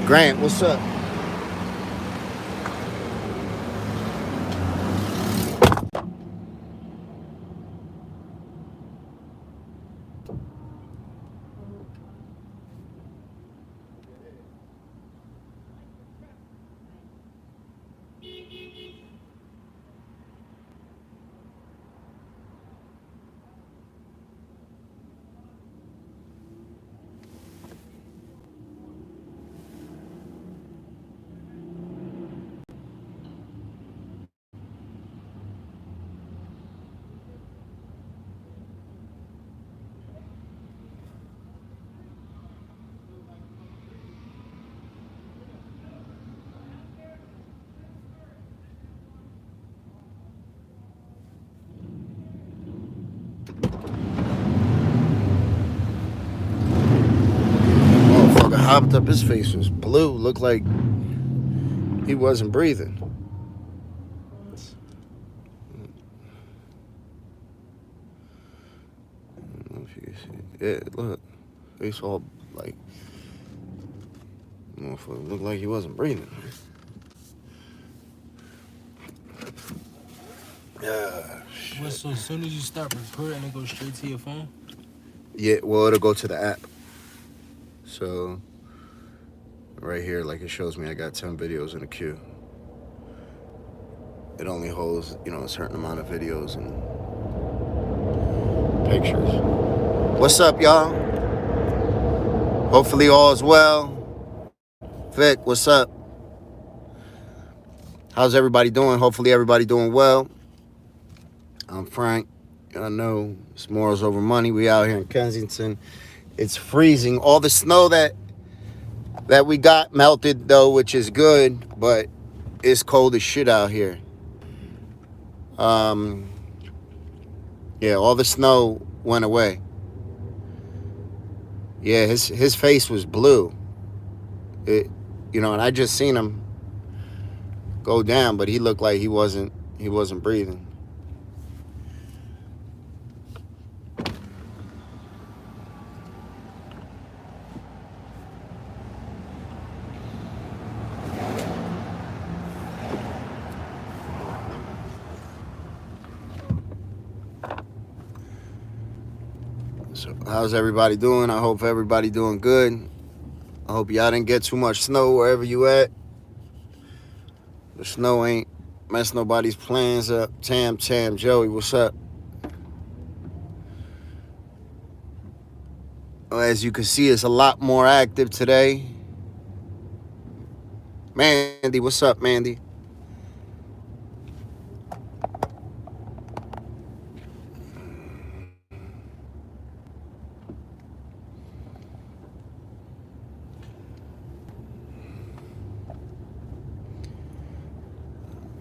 Grant, what's up? Motherfucker hopped up. His face was blue. Looked like he wasn't breathing. I don't know if you can see it. Yeah, look. Face all like. Motherfucker looked like he wasn't breathing. Yeah. What, so as soon as you stop recording, it goes straight to your phone? Yeah, well, it'll go to the app. So, right here, like it shows me I got 10 videos in a queue. It only holds, a certain amount of videos and pictures. What's up, y'all? Hopefully all is well. Vic, what's up? How's everybody doing? Hopefully everybody doing well. I'm Frank. I know it's morals over money. We out here in Kensington. It's freezing. All the snow that we got melted though, which is good, but it's cold as shit out here. Yeah, all the snow went away. Yeah, his face was blue. And I just seen him go down, but he looked like he wasn't breathing. So how's everybody doing? I hope everybody doing good. I hope y'all didn't get too much snow wherever you at. The snow ain't mess nobody's plans up. Tam, Joey, what's up? Well, as you can see, it's a lot more active today. Mandy, what's up, Mandy?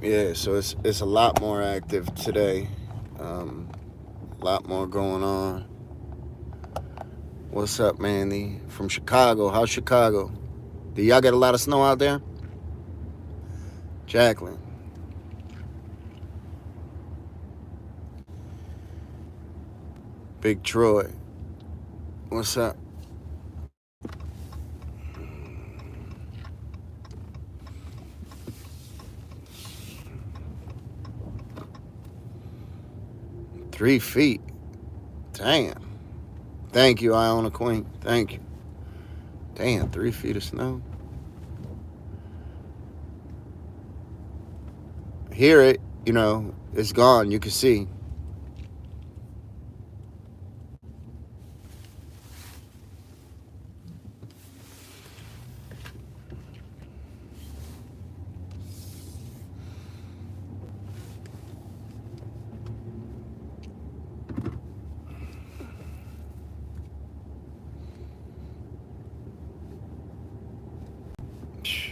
Yeah, so it's a lot more active today. A lot more going on. What's up, Mandy? From Chicago. How's Chicago? Do y'all get a lot of snow out there? Jacqueline. Big Troy. What's up? Three feet. Damn. Thank you, Iona Queen. Thank you. Damn, 3 feet of snow. Hear it, it's gone. You can see.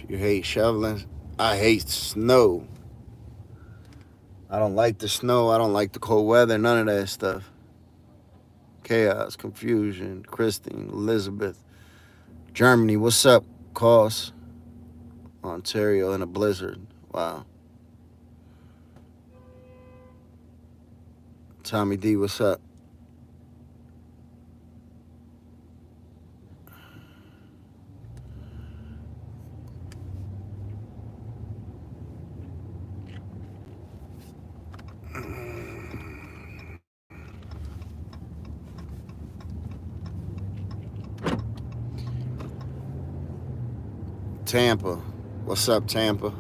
You hate shoveling? I hate snow. I don't like the snow. I don't like the cold weather. None of that stuff. Chaos, confusion. Christine, Elizabeth. Germany, what's up, Cos? Ontario in a blizzard. Wow. Tommy D, what's up? Tampa. What's up, Tampa?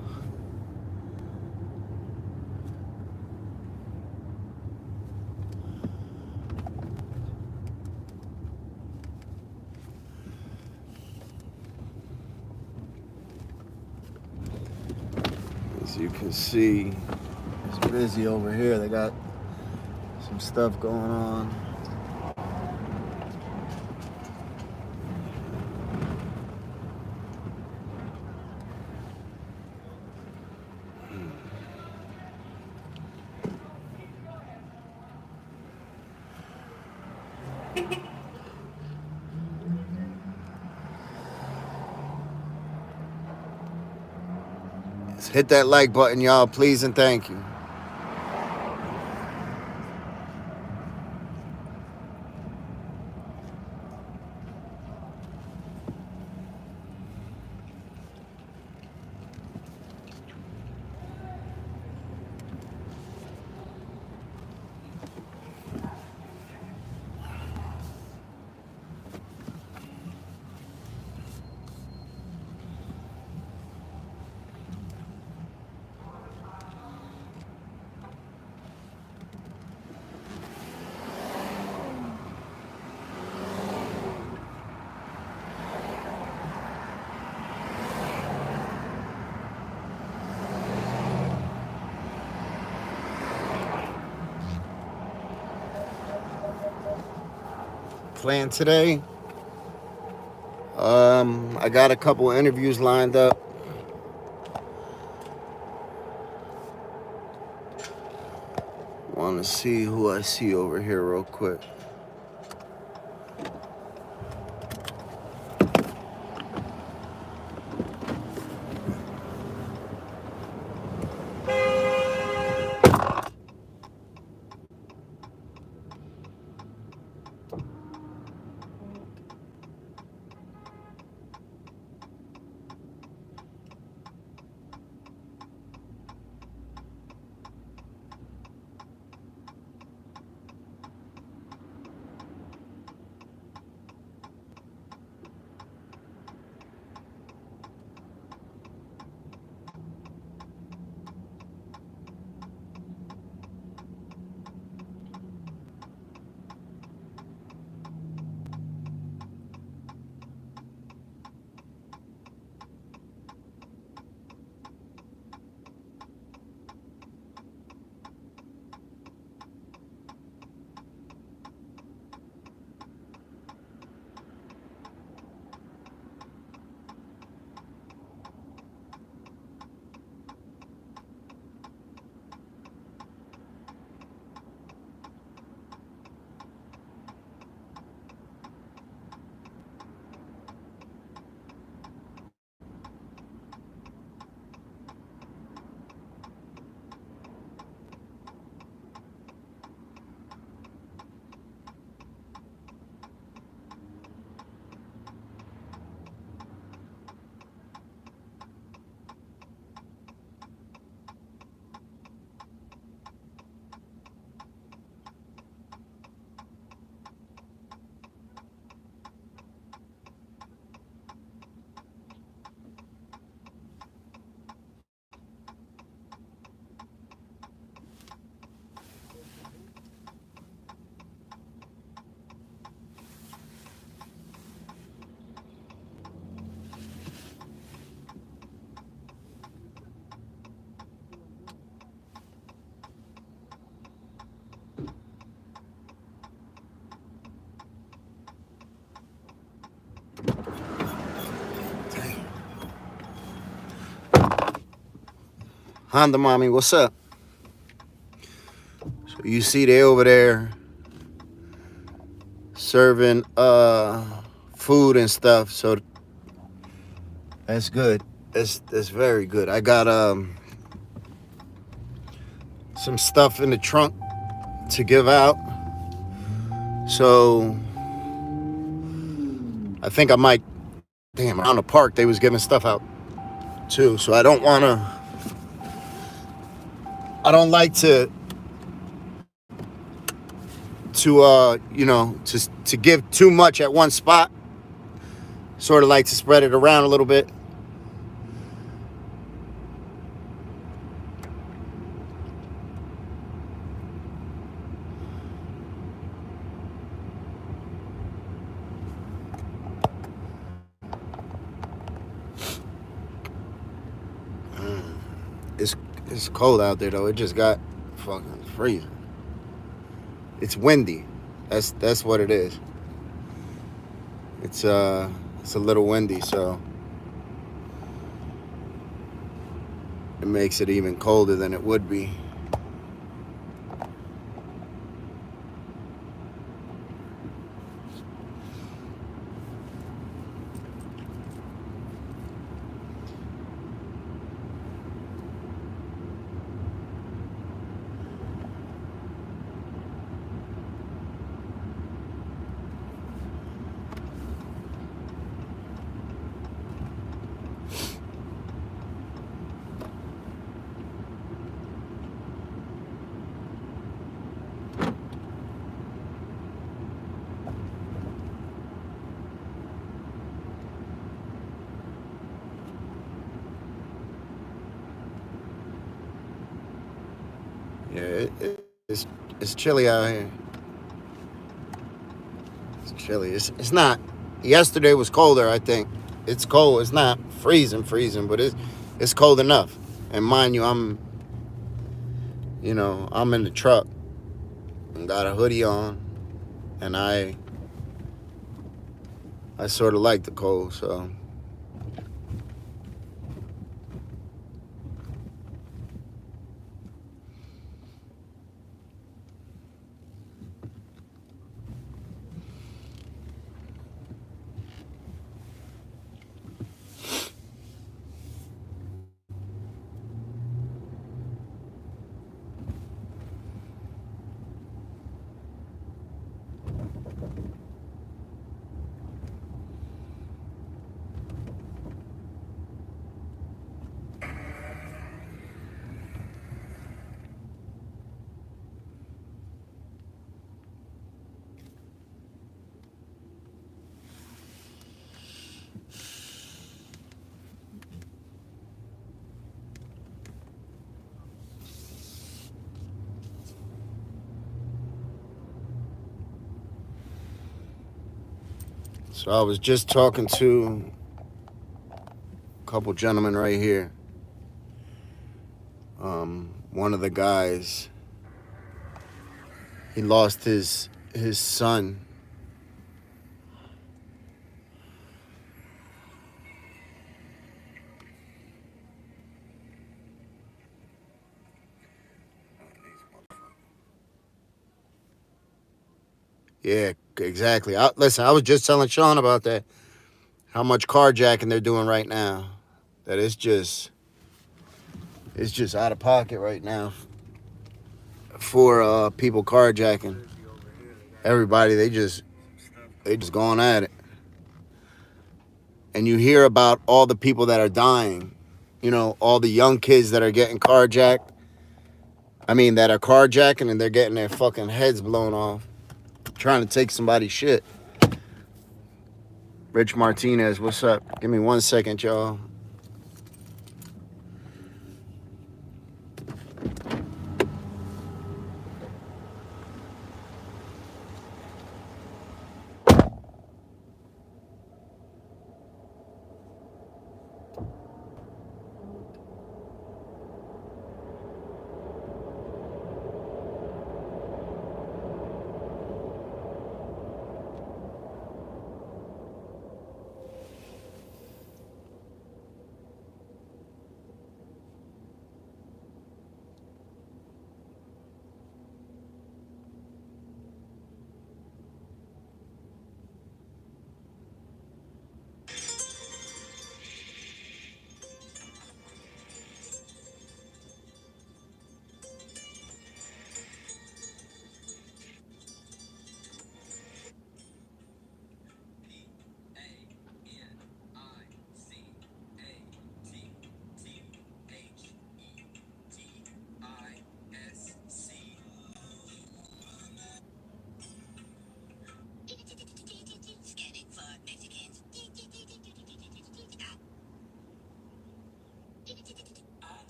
As you can see, it's busy over here. They got some stuff going on. Hit that like button, y'all, please and thank you. Plan today. I got a couple interviews lined up. Want to see who I see over here real quick. Honda mommy, what's up? So you see they over there serving food and stuff, so that's good. That's very good. I got some stuff in the trunk to give out. So I think I might, around the park they was giving stuff out too. So I don't like to give too much at one spot. Sort of like to spread it around a little bit. It's cold out there though. It just got fucking freezing. It's windy. That's what it is. It's it's a little windy, so it makes it even colder than it would be. Yeah, it's chilly out here. It's chilly. It's not. Yesterday was colder. I think it's cold. It's not freezing, but it's cold enough. And mind you, I'm in the truck and got a hoodie on, and I sort of like the cold, so. So I was just talking to a couple gentlemen right here. One of the guys, he lost his son. Yeah, exactly. Listen, I was just telling Sean about that. How much carjacking they're doing right now. That it's just out of pocket right now for people carjacking. Everybody, they just going at it. And you hear about all the people that are dying. All the young kids that are getting carjacked. I mean, that are carjacking and they're getting their fucking heads blown off trying to take somebody's shit. Rich Martinez, what's up? Give me 1 second, y'all.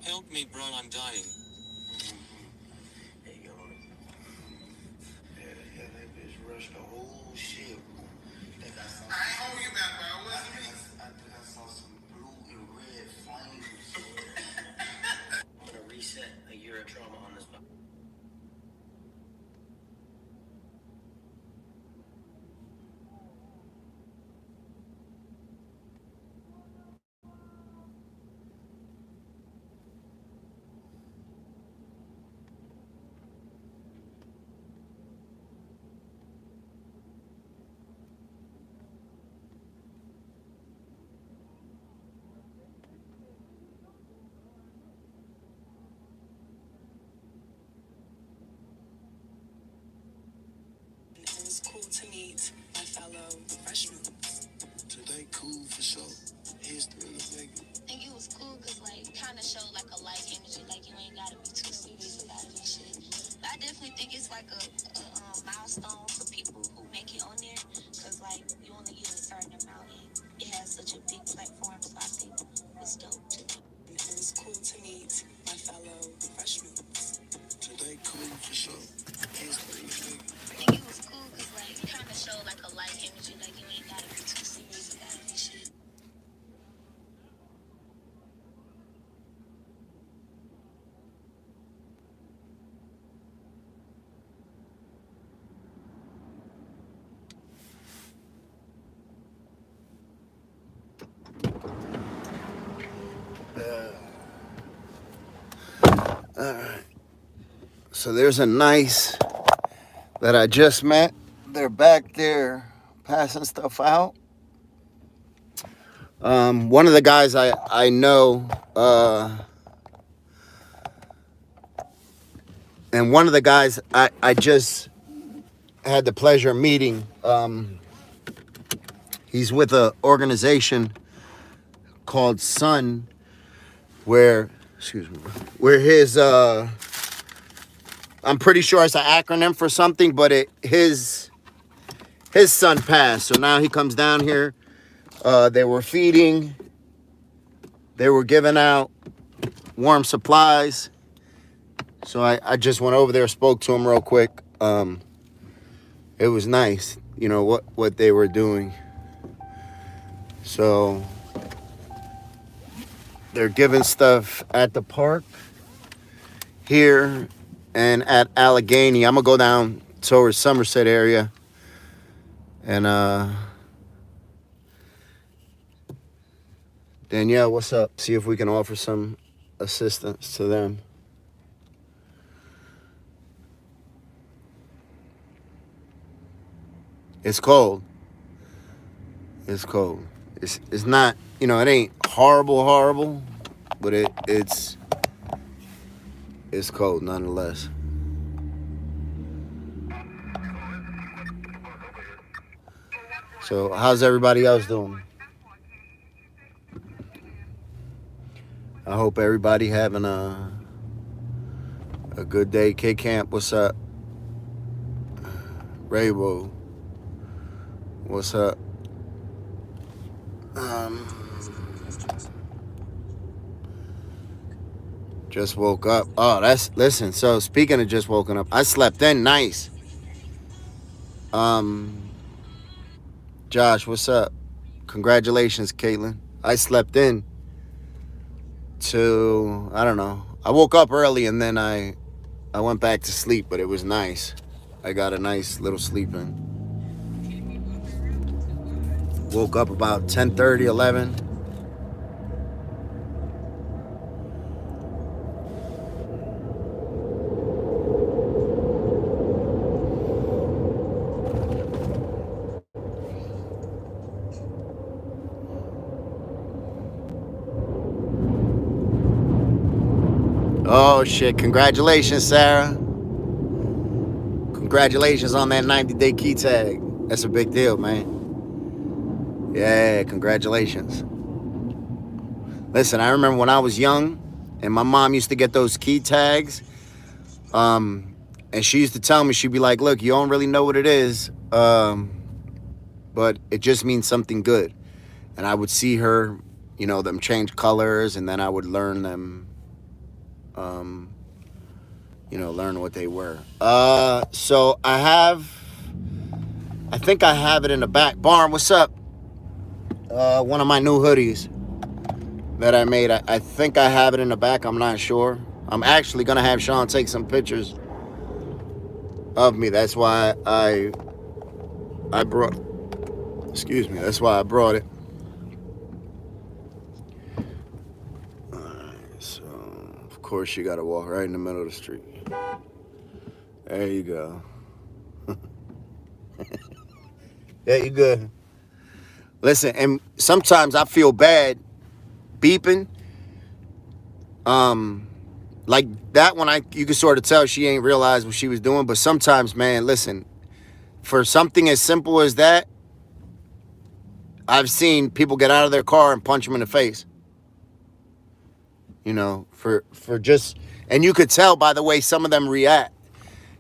Help me, bro. I'm dying. It was cool to meet my fellow freshmen. Today cool for sure. History of nigga. I think it was cool because like kind of showed like a light energy, like you ain't gotta be too serious about it and shit. But I definitely think it's like a milestone for people who make it on there because like you only get a certain amount and it has such a big platform, so I think it's dope too. It was cool to meet my fellow freshmen. Today cool for sure. History of nigga. I think it was cool because like it kind of showed like a light energy, like you ain't gotta be too serious about it and shit. So there's a nice that I just met. They're back there passing stuff out. One of the guys I know, and one of the guys I just had the pleasure of meeting. He's with an organization called Sun, where, excuse me, where his, I'm pretty sure it's an acronym for something, but his son passed. So now he comes down here. They were feeding, they were giving out warm supplies. So I just went over there, spoke to him real quick. It was nice, you know, what they were doing. So they're giving stuff at the park here and at Allegheny. I'm gonna go down towards Somerset area and Danielle, what's up? See if we can offer some assistance to them. It's cold. It's cold. It's not, you know, it ain't horrible, but it's cold nonetheless. So how's everybody else doing? I hope everybody having a good day. K Camp, what's up? Raybo, what's up? Um, just woke up. Oh, listen. So speaking of just woken up, I slept in nice. Josh, what's up? Congratulations, Caitlin. I slept in to, I don't know. I woke up early and then I went back to sleep, but it was nice. I got a nice little sleep in. Woke up about 10:30, 11. Oh, shit. Congratulations, Sarah. Congratulations on that 90-day key tag. That's a big deal, man. Yeah, congratulations. Listen, I remember when I was young and my mom used to get those key tags. And she used to tell me, she'd be like, look, you don't really know what it is, but it just means something good. And I would see her, you know, them change colors, and then I would learn them, you know, learn what they were. So I think I have it in the back. Barn, what's up? One of my new hoodies that I made. I think I have it in the back. I'm not sure. I'm actually going to have Sean take some pictures of me. That's why I brought, excuse me, that's why I brought it. Alright, so of course you gotta walk right in the middle of the street. There you go. Yeah, you good. Listen, and sometimes I feel bad beeping. Like that one, you can sort of tell she ain't realized what she was doing. But sometimes, man, listen, for something as simple as that, I've seen people get out of their car and punch them in the face. You know, for just, and you could tell by the way some of them react.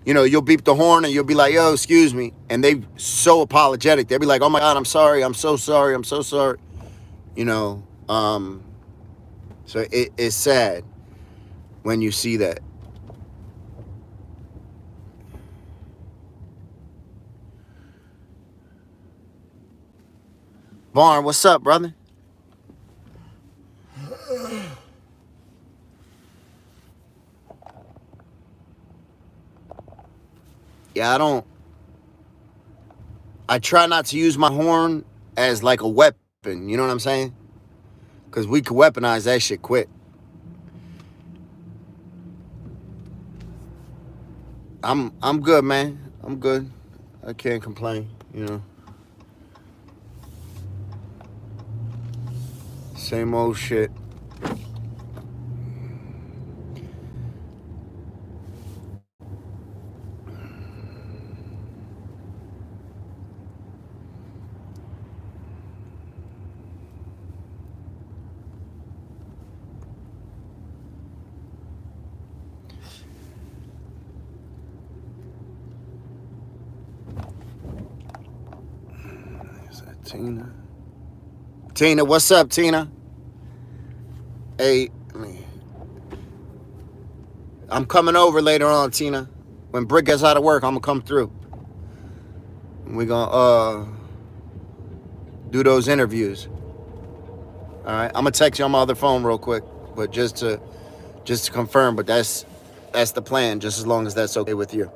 You know, you'll beep the horn and you'll be like, yo, excuse me. And they so apologetic. They'll be like, oh my God, I'm sorry. I'm so sorry. I'm so sorry. You know, so it's sad when you see that. Barn, what's up, brother? Yeah, I try not to use my horn as like a weapon. You know what I'm saying? Because we could weaponize that shit quick. I'm good, man. I'm good. I can't complain, you know. Same old shit. Is that Tina? Tina, what's up, Tina? Hey, I'm coming over later on, Tina. When Brick gets out of work, I'm gonna come through. We're gonna do those interviews. All right, I'm gonna text you on my other phone real quick, but just to confirm. But that's the plan. Just as long as that's okay with you.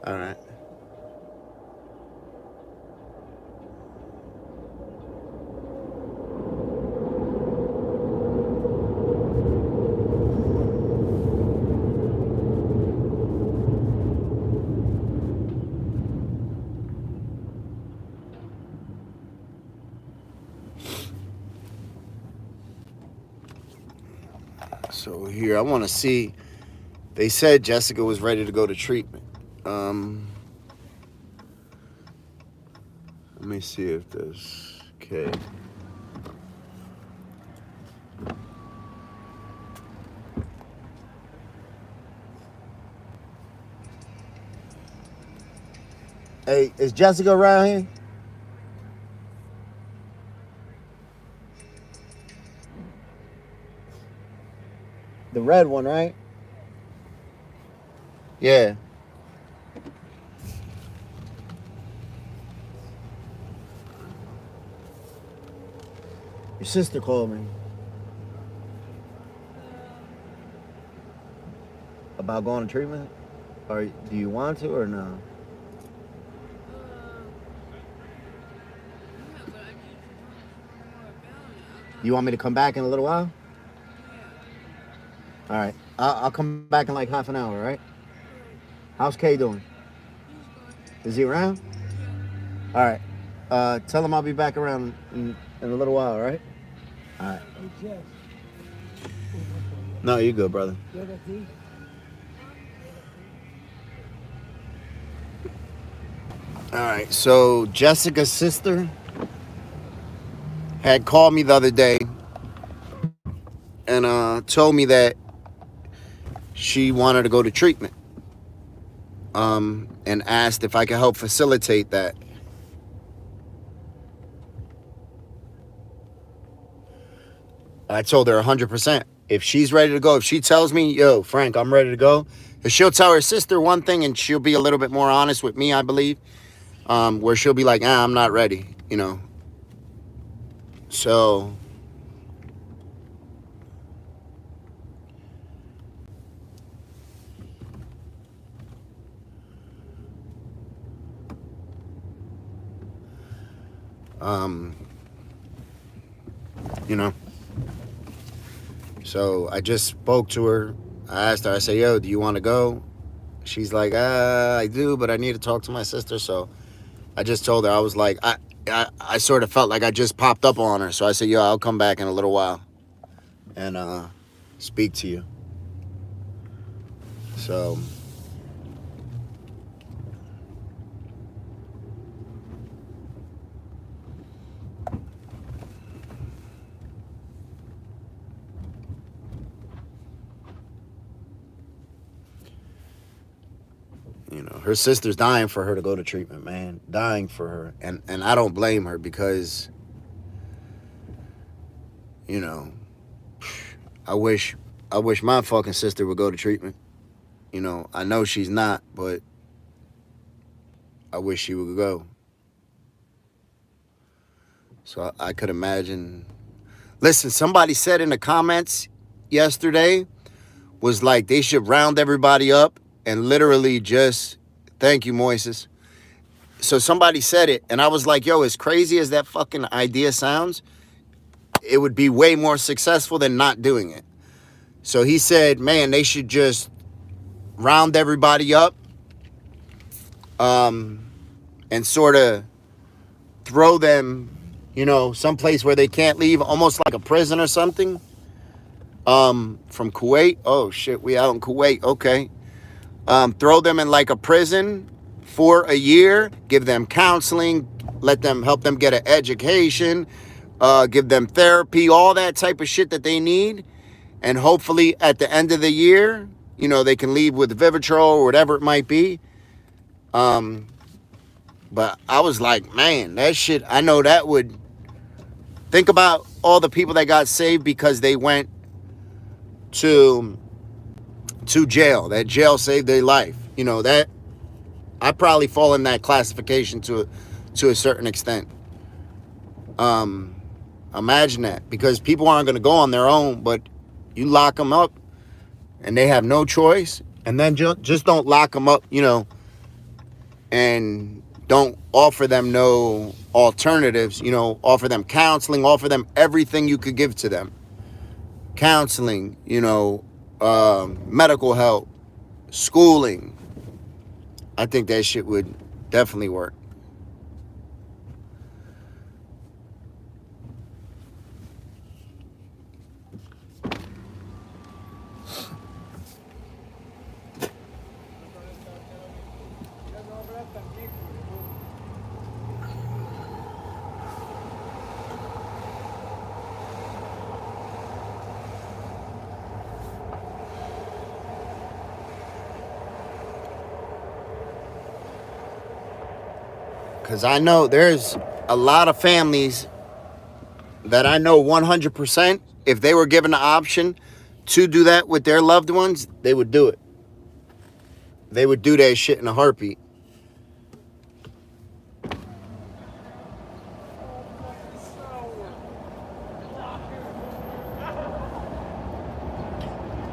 All right. So here, I want to see. They said Jessica was ready to go to treatment. Let me see if there's okay. Hey, is Jessica around here? The red one, right? Yeah. Your sister called me about going to treatment. Or do you want to or no? You want me to come back in a little while? All right. I'll come back in like half an hour, right? How's Kay doing? Is he around? All right. Tell him I'll be back around in a little while, all right? All right. No, you good, brother. All right. So Jessica's sister had called me the other day and told me that she wanted to go to treatment. And asked if I could help facilitate that. I told her 100%. If she's ready to go, if she tells me, yo, Frank, I'm ready to go, if she'll tell her sister one thing and she'll be a little bit more honest with me, I believe, where she'll be like, I'm not ready, you know. So, you know. So I just spoke to her. I asked her, I said, yo, do you want to go? She's like, I do, but I need to talk to my sister. So I just told her, I was like, I sort of felt like I just popped up on her. So I said, yo, I'll come back in a little while and speak to you. So, you know, her sister's dying for her to go to treatment, man. Dying for her. And I don't blame her because, you know, I wish my fucking sister would go to treatment. You know, I know she's not, but I wish she would go. So I could imagine. Listen, somebody said in the comments yesterday was like they should round everybody up and literally just, thank you, Moises. So somebody said it, and I was like, yo, as crazy as that fucking idea sounds, it would be way more successful than not doing it. So he said, man, they should just round everybody up and sort of throw them, you know, someplace where they can't leave, almost like a prison or something. From Kuwait. Oh, shit, we out in Kuwait. Okay. Throw them in like a prison for a year, give them counseling, help them get an education, give them therapy, all that type of shit that they need. And hopefully at the end of the year, you know, they can leave with Vivitrol or whatever it might be. But I was like, man, that shit, I know that would, think about all the people that got saved because they went to jail. That jail saved their life. You know, that I probably fall in that classification to a certain extent. Imagine that, because people aren't going to go on their own, but you lock them up and they have no choice, and then just don't lock them up, you know, and don't offer them no alternatives, you know, offer them counseling, offer them everything you could give to them. Counseling, you know, medical help, schooling. I think that shit would definitely work. Because I know there's a lot of families that I know 100%, if they were given the option to do that with their loved ones, they would do it. They would do that shit in a heartbeat.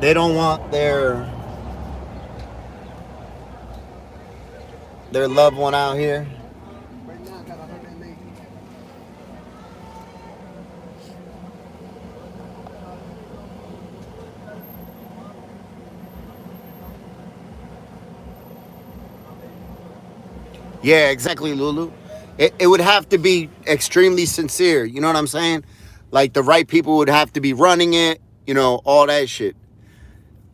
They don't want their loved one out here. Yeah, exactly, Lulu. It would have to be extremely sincere. You know what I'm saying? Like the right people would have to be running it. You know, all that shit.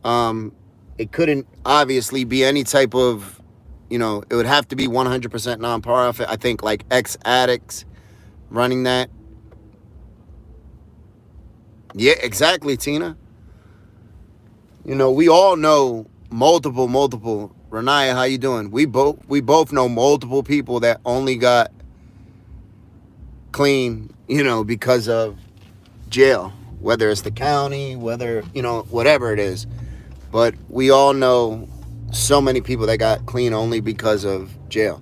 Um, it couldn't obviously be any type of, it would have to be 100% nonprofit. I think like ex addicts running that. Yeah, exactly, Tina. We all know multiple. Renaya, how you doing? We both know multiple people that only got clean, because of jail, whether it's the county, whether, whatever it is. But we all know so many people that got clean only because of jail.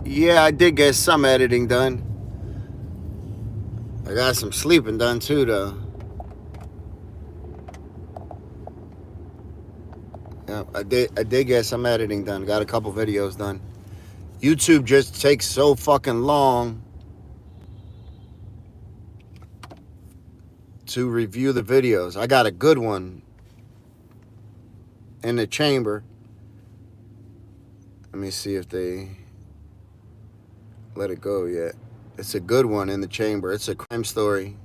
Yeah, I did get some editing done. I got some sleeping done too, though. Yeah, I did get some editing done. Got a couple videos done. YouTube just takes so fucking long to review the videos. I got a good one in the chamber. Let me see if they let it go yet. It's a good one in the chamber. It's a crime story.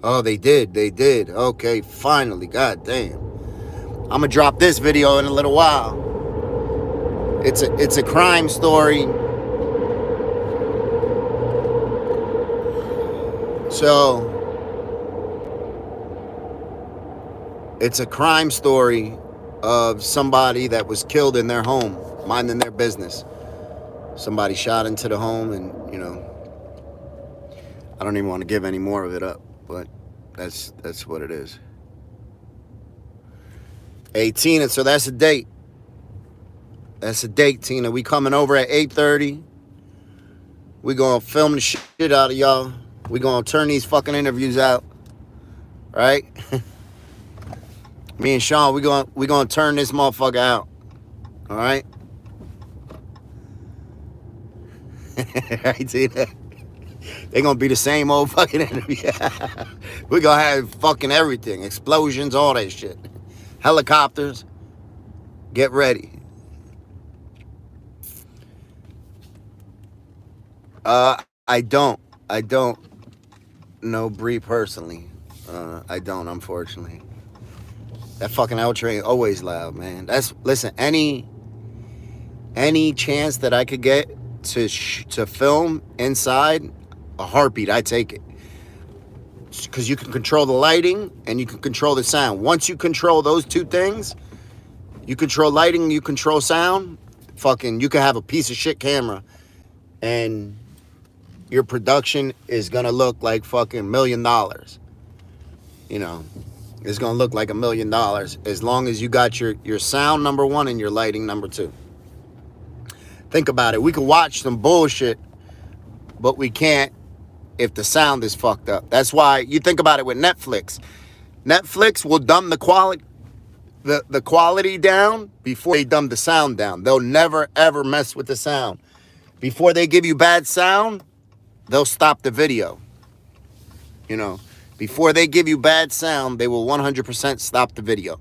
Oh, they did. They did. Okay, finally. God damn. I'm gonna drop this video in a little while. It's a crime story. So it's a crime story of somebody that was killed in their home, minding their business. Somebody shot into the home, and I don't even want to give any more of it up, but that's what it is. 18, so that's a date. That's a date, Tina. We coming over at 8:30. We gonna film the shit out of y'all. We gonna turn these fucking interviews out, right? Me and Sean, we gonna turn this motherfucker out. All right. Right, Tina. They gonna be the same old fucking interview. We gonna have fucking everything, explosions, all that shit, helicopters. Get ready. I don't know Bree personally. I don't, unfortunately. That fucking outro ain't always loud, man. Listen. Any chance that I could get to film inside a heartbeat, I take it. Because you can control the lighting and you can control the sound. Once you control those two things, you control lighting, you control sound. Fucking, you can have a piece of shit camera, and your production is gonna look like fucking $1 million. You know, it's gonna look like $1 million as long as you got your sound number one and your lighting number two. Think about it. We could watch some bullshit, but we can't if the sound is fucked up. That's why you think about it with Netflix. Netflix will dumb the quality down before they dumb the sound down. They'll never ever mess with the sound. Before they give you bad sound, they'll stop the video. You know, before they give you bad sound, they will 100% stop the video.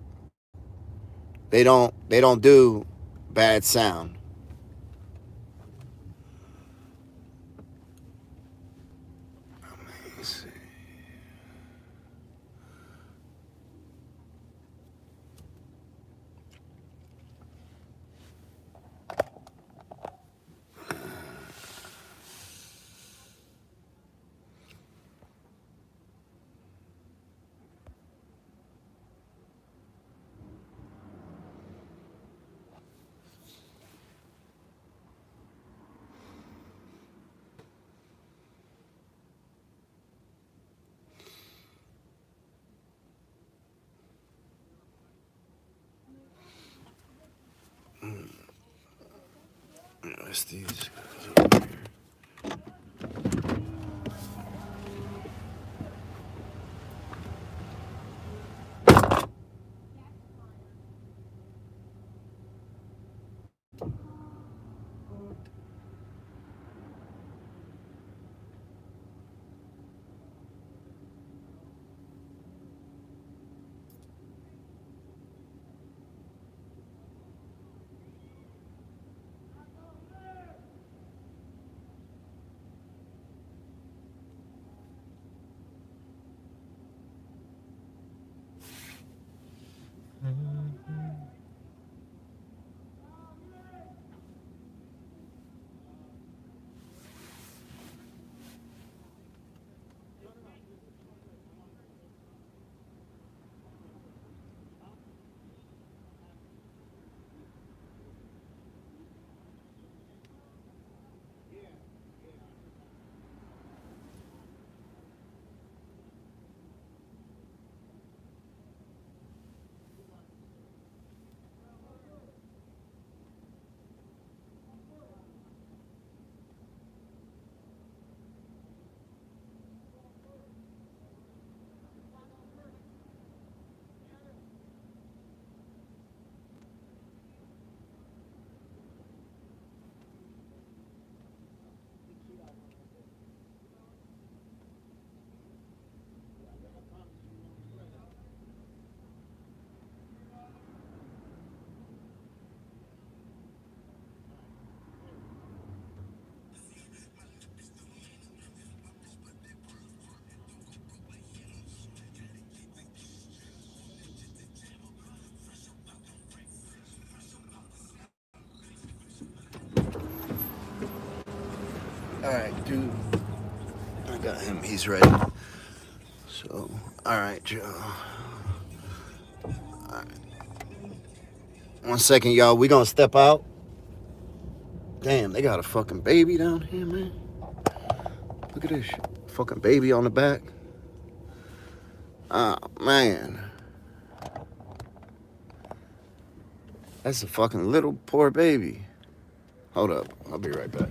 They don't do bad sound. Let's see. What's these? All right, dude. I got him. He's ready. So, all right, Joe. All right. 1 second, y'all. We gonna step out. Damn, they got a fucking baby down here, man. Look at this shit. Fucking baby on the back. Oh, man. That's a fucking little poor baby. Hold up. I'll be right back.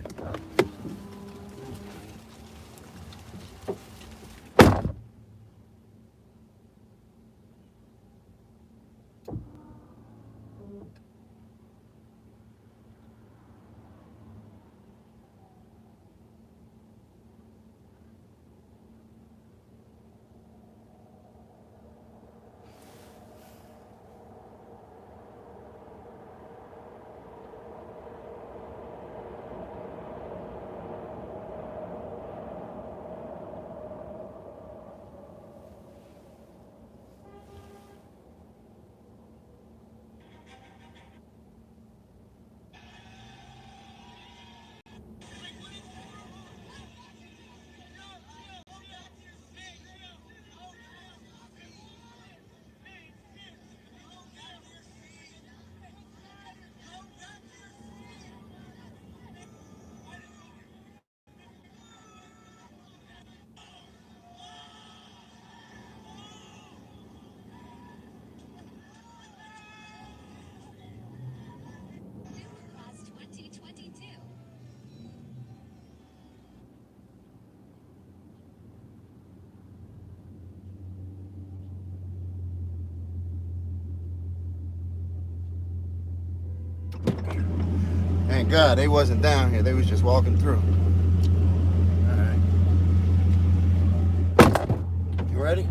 Thank God they wasn't down here. They was just walking through. All right. You ready?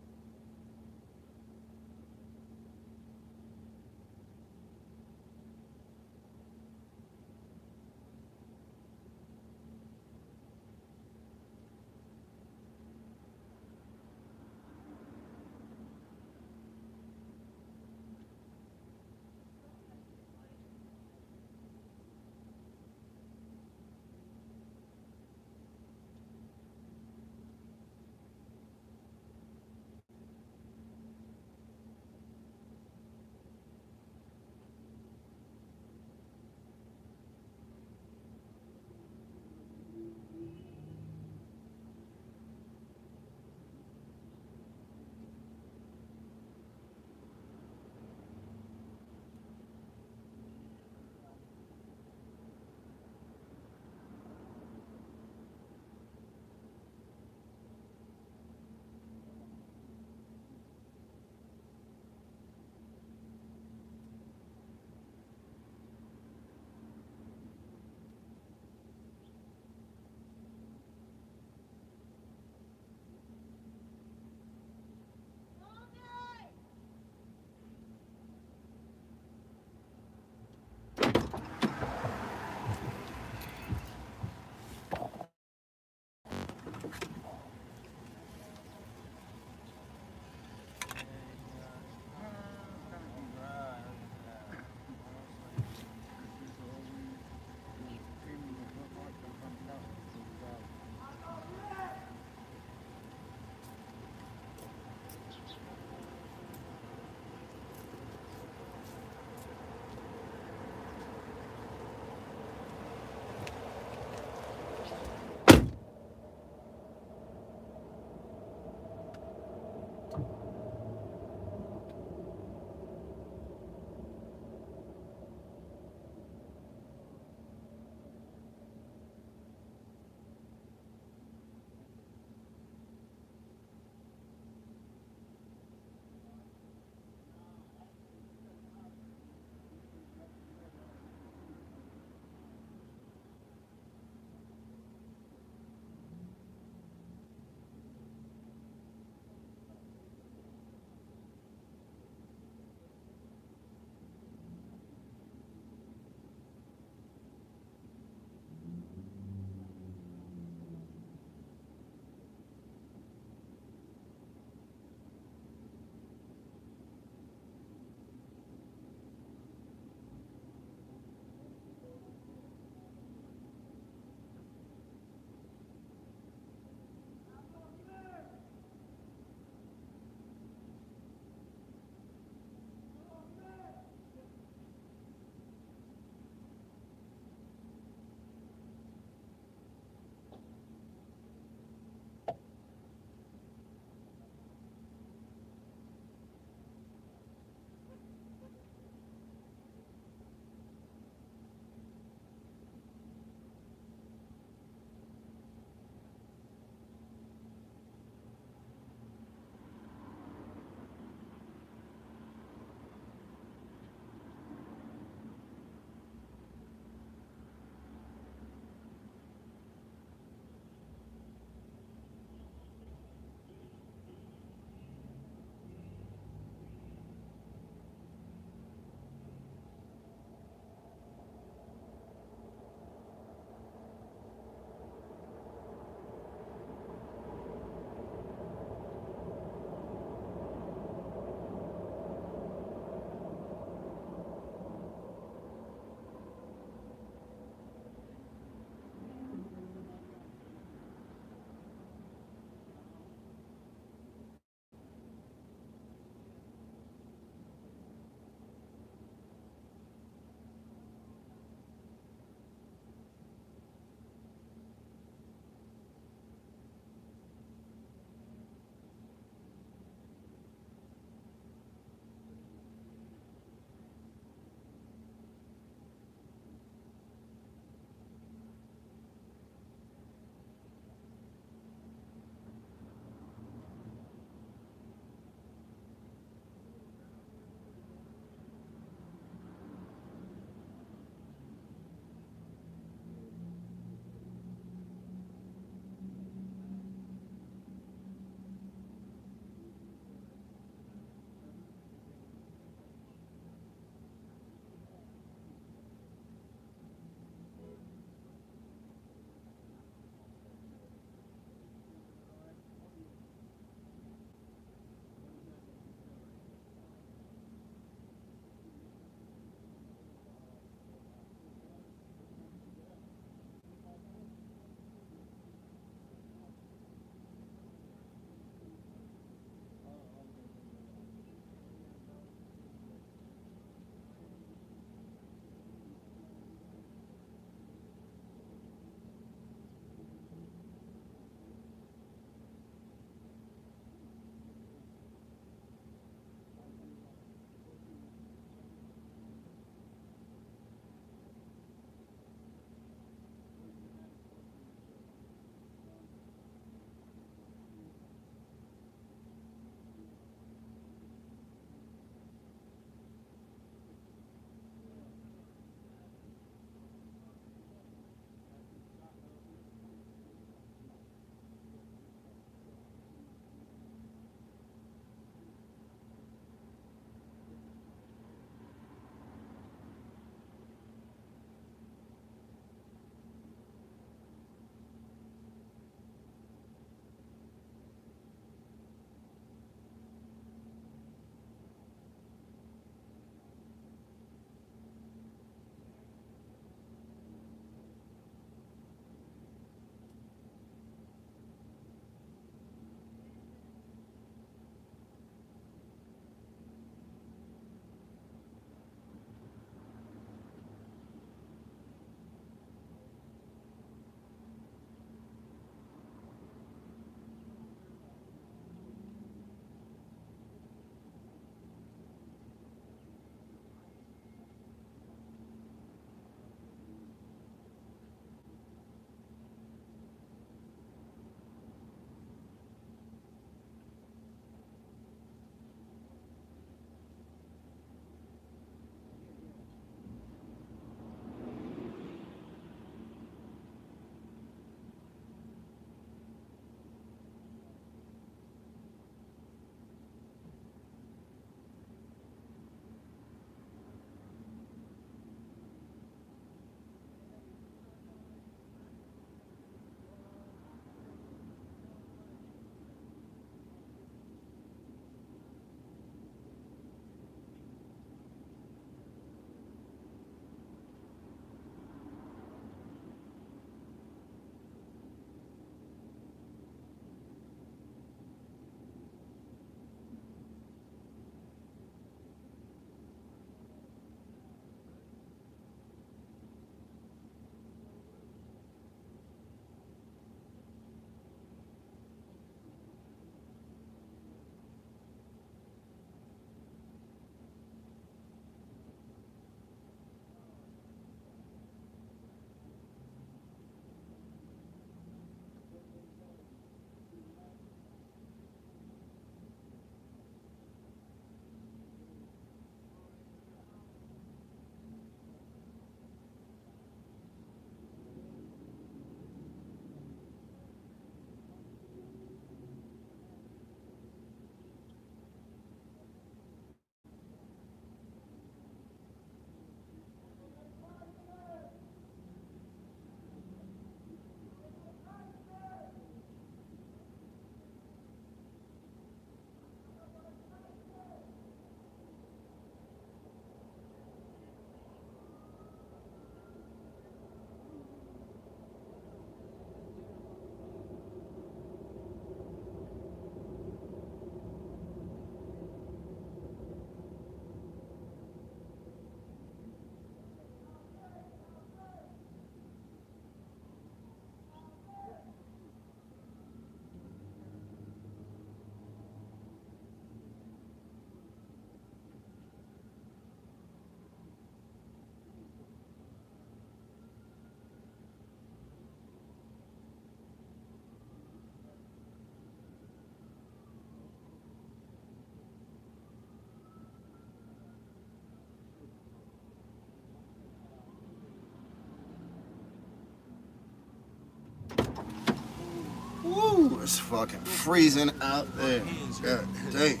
It's fucking freezing out there. God dang.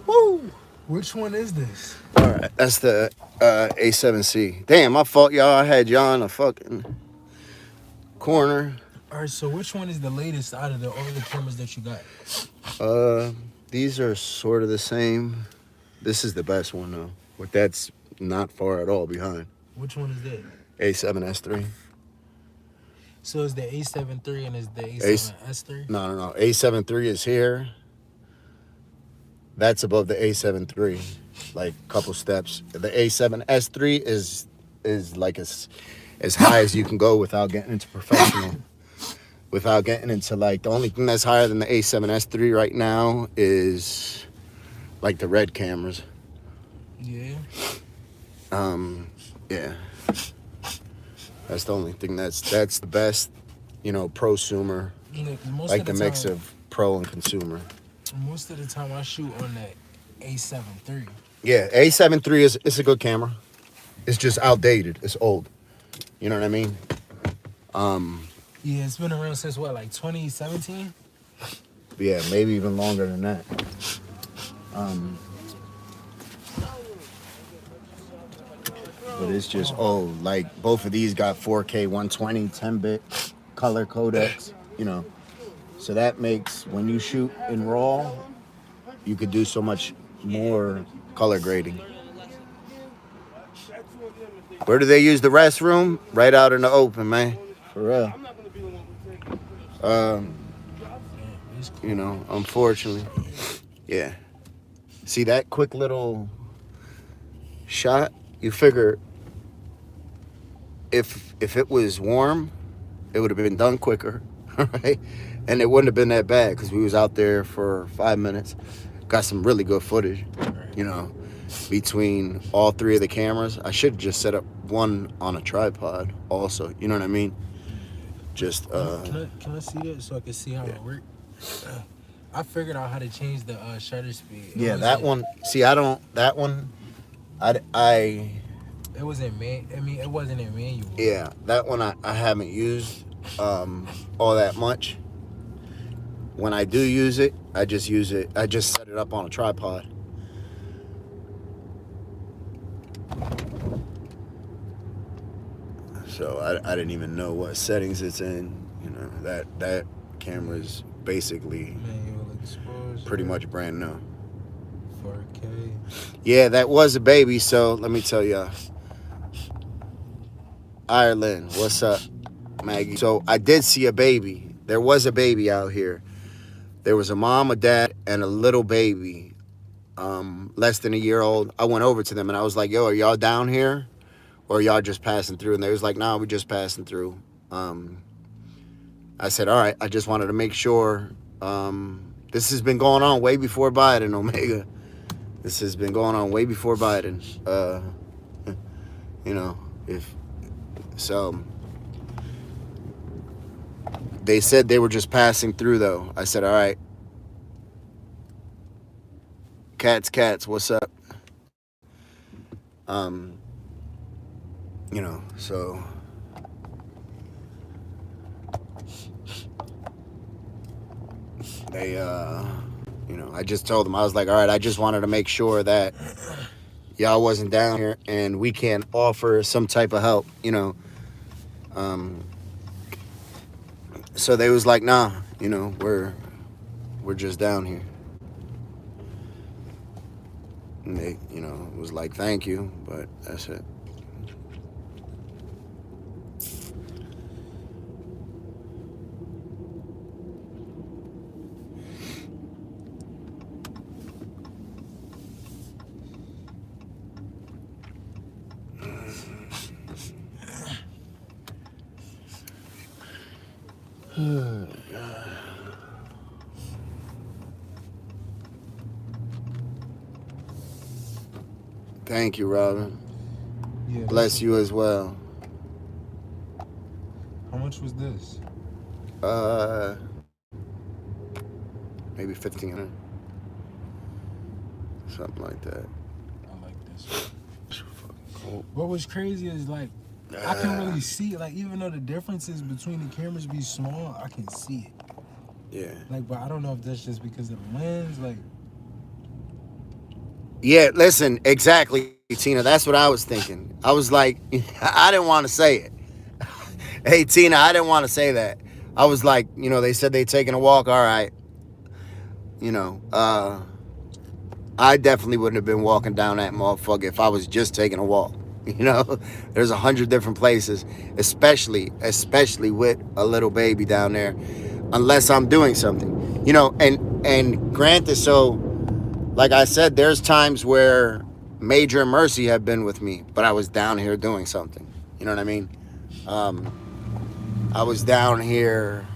Woo! Which one is this? All right, that's the A7C. Damn, my fault, y'all. I had y'all in a fucking corner. All right, so which one is the latest out of all the cameras that you got? These are sort of the same. This is the best one though. But that's not far at all behind. Which one is that? A7S3. So it's the A7 III and it's the A7S3? No. A7 III is here. That's above the A7 III, like a couple steps. The A7S3 is like as high as you can go without getting into professional. Without getting into like the only thing that's higher than the A7S3 right now is like the red cameras. Yeah. Yeah. That's the only thing that's the best, prosumer. Like the mix of pro and consumer. Most of the time I shoot on that A7 III. Yeah, A7 III is a good camera. It's just outdated. It's old. You know what I mean? Yeah, it's been around since what, like 2017? Yeah, maybe even longer than that. But it's just old. Like both of these got 4K 120 10-bit color codecs, So that makes when you shoot in RAW, you could do so much more color grading. Where do they use the restroom? Right out in the open, man. For real. Unfortunately. Yeah. See that quick little shot? You figure if it was warm, it would have been done quicker, right? And it wouldn't have been that bad because we was out there for 5 minutes. Got some really good footage, between all three of the cameras. I should have just set up one on a tripod also, you know what I mean? Just Can I see that so I can see how it works? I figured out how to change the shutter speed. That one. See, that one it wasn't it wasn't in manual. Yeah, that one I haven't used all that much. When I do use it, I just set it up on a tripod. So I didn't even know what settings it's in. That camera's basically Manual exposure. pretty much brand new. 4K. Yeah, that was a baby, so let me tell you. Ireland, what's up, Maggie? So I did see a baby. There was a baby out here. There was a mom, a dad, and a little baby, less than a year old. I went over to them and I was like, yo, are y'all down here? Or are y'all just passing through? And they was like, nah, we're just passing through. I said, all right, I just wanted to make sure. This has been going on way before Biden, Omega. This has been going on way before Biden. So they said they were just passing through, though. I said, all right. Cats, what's up? So they, I just told them, I was like, all right, I just wanted to make sure that y'all wasn't down here and we can offer some type of help, So they was like, nah, we're just down here. And they, was like, thank you, but that's it. Thank you, Robin. Yeah. Bless you as well. How much was this? Uh, maybe 1,500, something like that. I like this one. Cool. What was crazy is like I can really see it. Like even though the differences between the cameras be small, I can see it. Yeah. Like, but I don't know if that's just because of the lens. Like, Yeah, listen, exactly, Tina. That's what I was thinking. I was like, I didn't want to say it. Hey, Tina, I didn't want to say that. I was like, they said they taking a walk. All right. You know, I definitely wouldn't have been walking down that motherfucker if I was just taking a walk. There's 100 different places, especially with a little baby down there, unless I'm doing something. And granted, so like I said, there's times where Major and Mercy have been with me, but I was down here doing something. You know what I mean? I was down here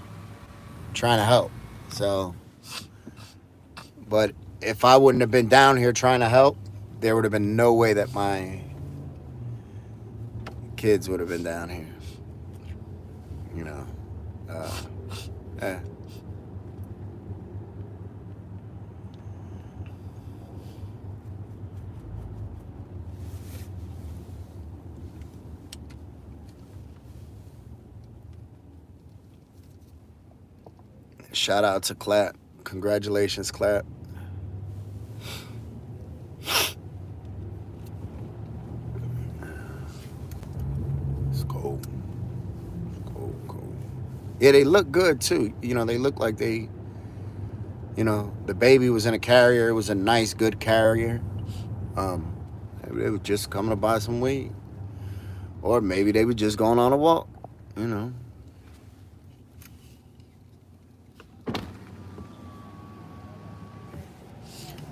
trying to help. So, but if I wouldn't have been down here trying to help, there would have been no way that my kids would have been down here. You know, eh. Shout out to Clap. Congratulations, Clap. It's cold. Cold. Yeah, they look good too. They look like the baby was in a carrier. It was a nice, good carrier. Maybe they were just coming to buy some weed. Or maybe they were just going on a walk.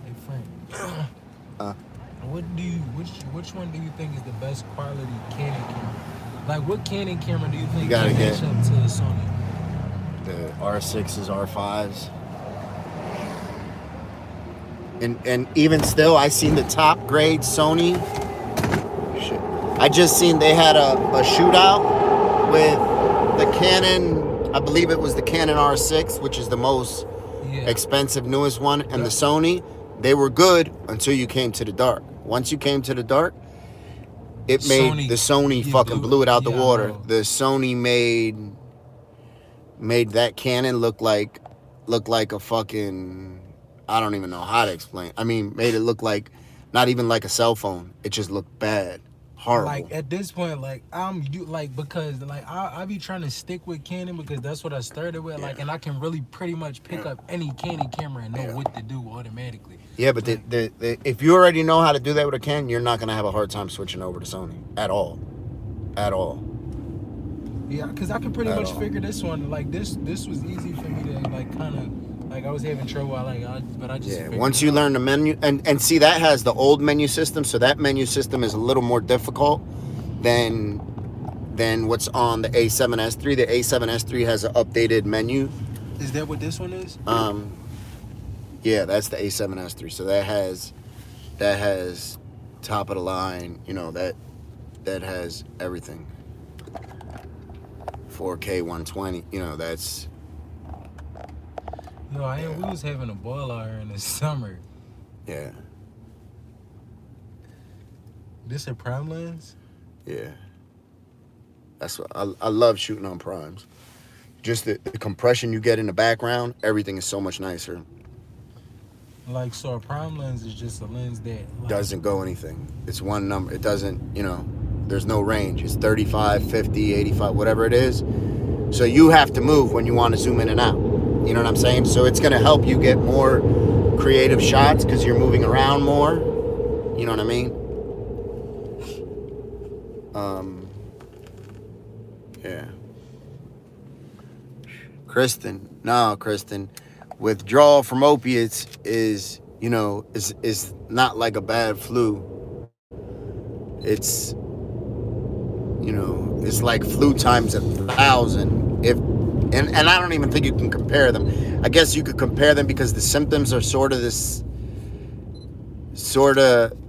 hey Frank, Uh, which one do you think is the best quality Canon camera? Like, what Canon camera do you think gotta can get- match up to the Sony? the R6s, R5s. And even still, I seen the top grade Sony. Shit. I just seen they had a shootout with the Canon. I believe it was the Canon R6, which is the most expensive, newest one, and the Sony. They were good until you came to the dark. Once you came to the dark, it made the Sony fucking blew it out the water. The Sony made that Canon look like a fucking, I don't even know how to explain. I mean, made it look like not even like a cell phone. It just looked bad. Horrible. Like at this point, because I be trying to stick with Canon because that's what I started with. Like, and I can really pretty much pick up any Canon camera and know what to do automatically. Yeah, but if you already know how to do that with a Canon, you're not gonna have a hard time switching over to Sony at all. Yeah, because I can pretty much figure this one. Like this was easy for me to like kind of like I was having trouble. But I just Once you learn the menu and see that has the old menu system, so that menu system is a little more difficult than what's on the A7S3. The A7S3 has an updated menu. Is that what this one is? Yeah, that's the A7S3. So that has top of the line. That has everything. 4K 120. That's. We was having a ball out here in the summer. Yeah. This a prime lens? Yeah. That's what I love shooting on primes. Just the compression you get in the background, everything is so much nicer. Like, so a prime lens is just a lens that doesn't go anything. It's one number. It doesn't, there's no range. It's 35, 50, 85, whatever it is. So you have to move when you want to zoom in and out. You know what I'm saying? So it's going to help you get more creative shots because you're moving around more. You know what I mean? Yeah. Kristen, withdrawal from opiates is not like a bad flu. It's it's like flu times 1,000. And I don't even think you can compare them. I guess you could compare them because the symptoms are sort of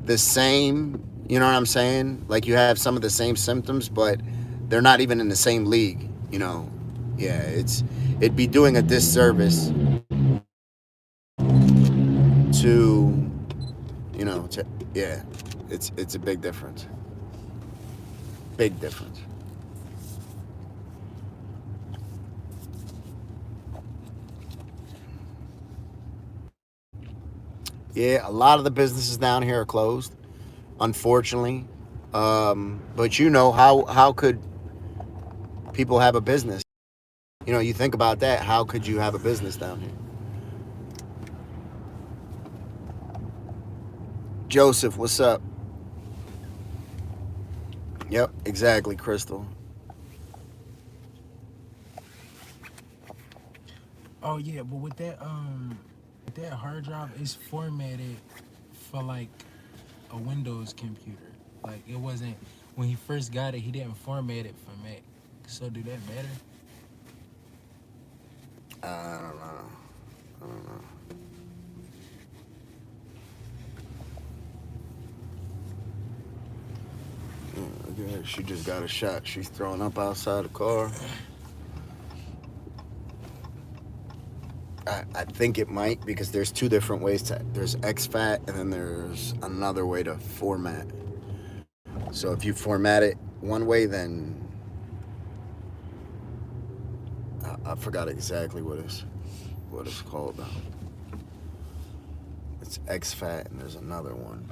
the same, You know what I'm saying? Like you have some of the same symptoms, but they're not even in the same league. You know, yeah, it'd be doing a disservice to yeah, it's a big difference. Big difference. Yeah, a lot of the businesses down here are closed, unfortunately. But how could people have a business? You think about that. How could you have a business down here? Joseph, what's up? Yep, exactly, Crystal. Oh yeah, but with that hard drive is formatted for like a Windows computer. Like it wasn't when he first got it, he didn't format it for Mac. So do that matter? I don't know. I don't know. Look at her. She just got a shot. She's throwing up outside the car. I think it might because there's two different ways there's exFAT and then there's another way to format. So if you format it one way, then I forgot exactly what it's called now. It's exFAT and there's another one.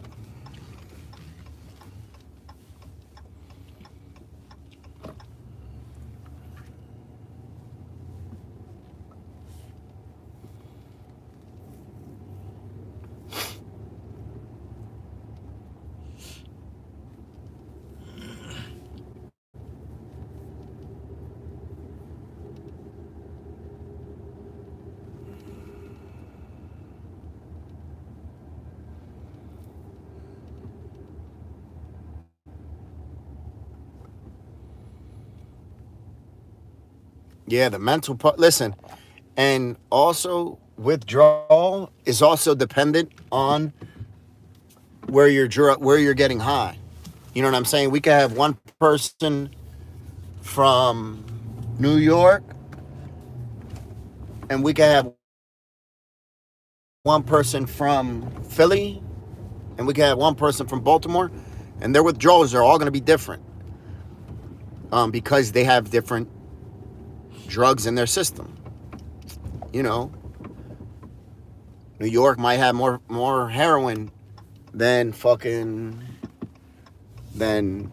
Yeah, the mental part. Listen, and also withdrawal is also dependent on where you're getting high. You know what I'm saying? We could have one person from New York, and we could have one person from Philly, and we could have one person from Baltimore, and their withdrawals are all going to be different because they have different drugs in their system. You know, New York might have more heroin than fucking than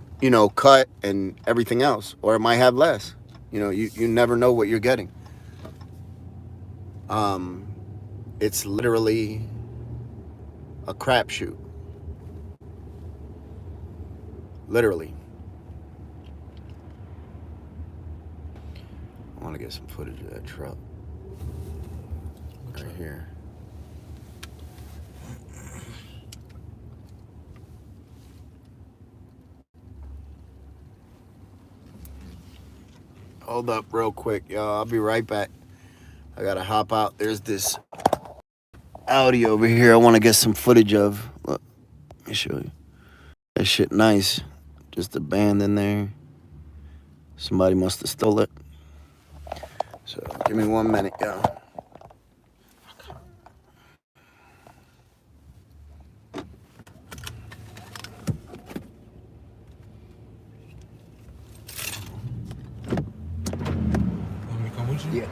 cut and everything else, or it might have less. You never know what you're getting. Um, it's literally a crapshoot. Literally. I want to get some footage of that truck right here. Hold up real quick, y'all. I'll be right back. I gotta hop out. There's this Audi over here I want to get some footage of. Look, let me show you. That shit nice. Just a band in there. Somebody must have stole it. So give me 1 minute, y'all. Want me to come with you? Yeah.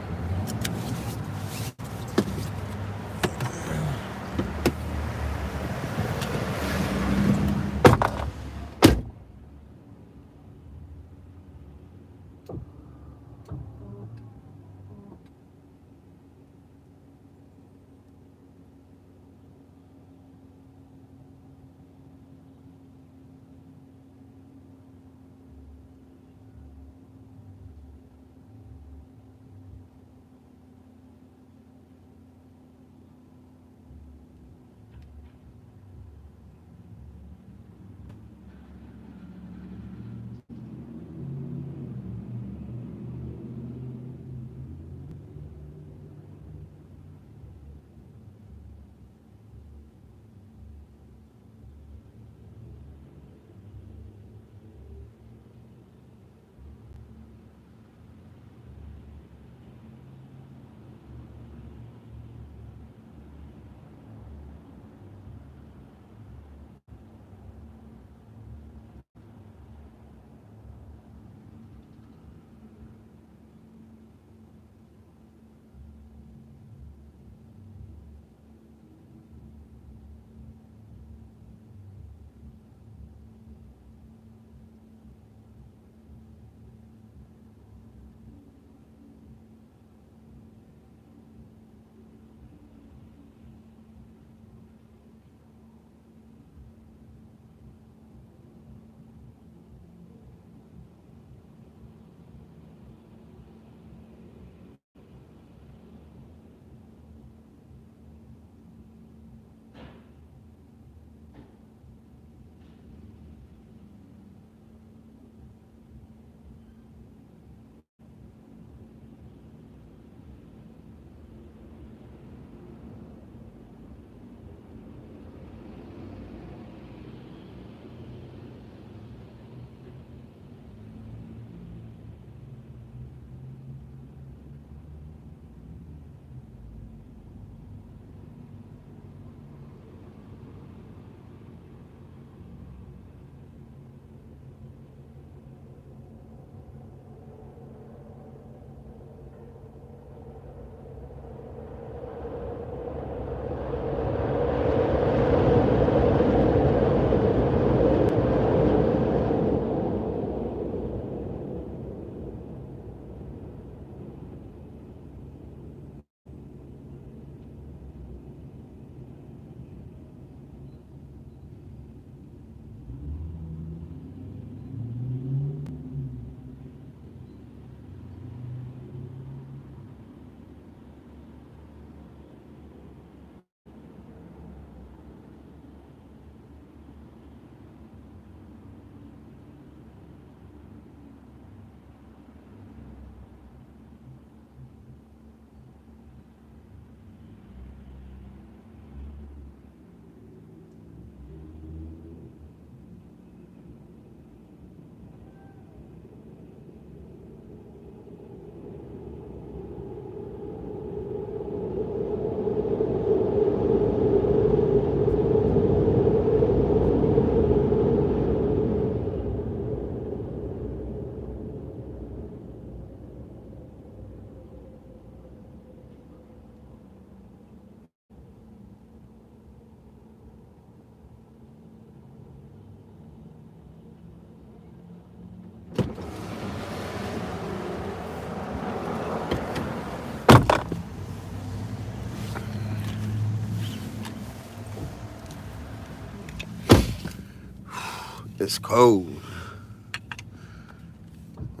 It's cold.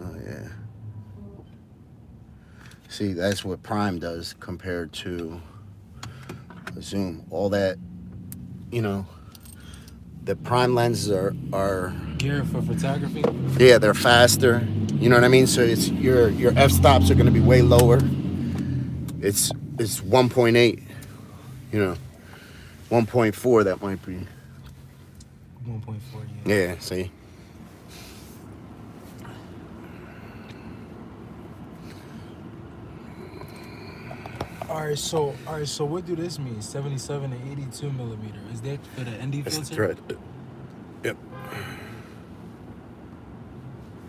Oh yeah. See, that's what prime does compared to zoom. All that, you know, the prime lenses are Geared for photography. yeah, they're faster. You know what I mean? So it's your f stops are going to be way lower. It's 1.8. You know, 1.4 that might be. 1.4. Yeah. Yeah. See. All right. So what do this mean? 77 and 82 millimeter. Is that for the ND That's the filter? thread. Yep.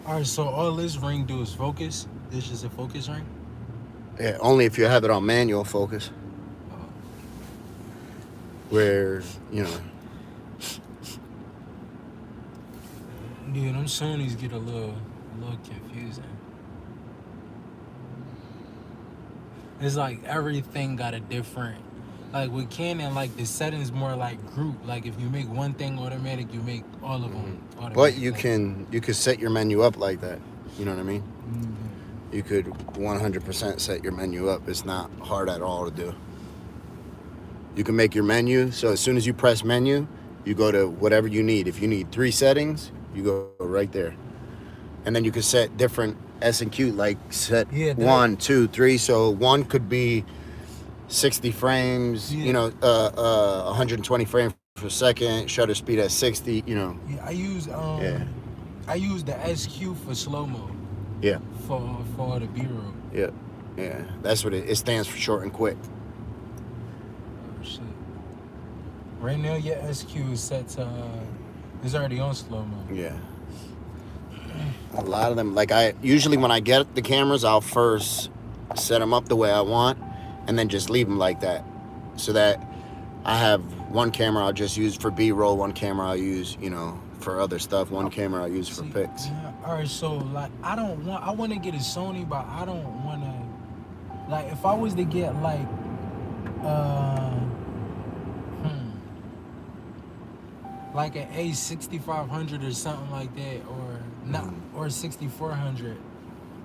All right. So all this ring do is focus. This is a focus ring. Yeah. Only if you have it on manual focus, Oh, where you know. dude, them Sonys get a little confusing. It's like everything got a different. Like with Canon, like the settings more like group. Like if you make one thing automatic, you make all of them But automatic. you Like, can set your menu up like that. You know what I mean? mm-hmm. You could 100% set your menu up. It's not hard at all to do. You can make your menu. So as soon as you press menu, you go to whatever you need. If you need 3 settings, you go right there. And then you can set different S and Q, like set Yeah, 1, 2, 3. So 1 could be 60 frames, Yeah. 120 frames per second, shutter speed at 60, Yeah, Yeah. I use the SQ for slow mo Yeah. for the B-roll. Yeah. Yeah. That's what it stands for, short and quick. Oh shit. Right now your SQ is set to it's already on slow mo. Yeah. A lot of them, like usually when I get the cameras, I'll first set them up the way I want and then just leave them like that. So that I have one camera I'll just use for B-roll, one camera I'll use, for other stuff, one camera I'll use for pics. Yeah, all right, so like I want to get a Sony, but I don't want to, like if I was to get like uh like an A6500 or something like that, or not, or 6400,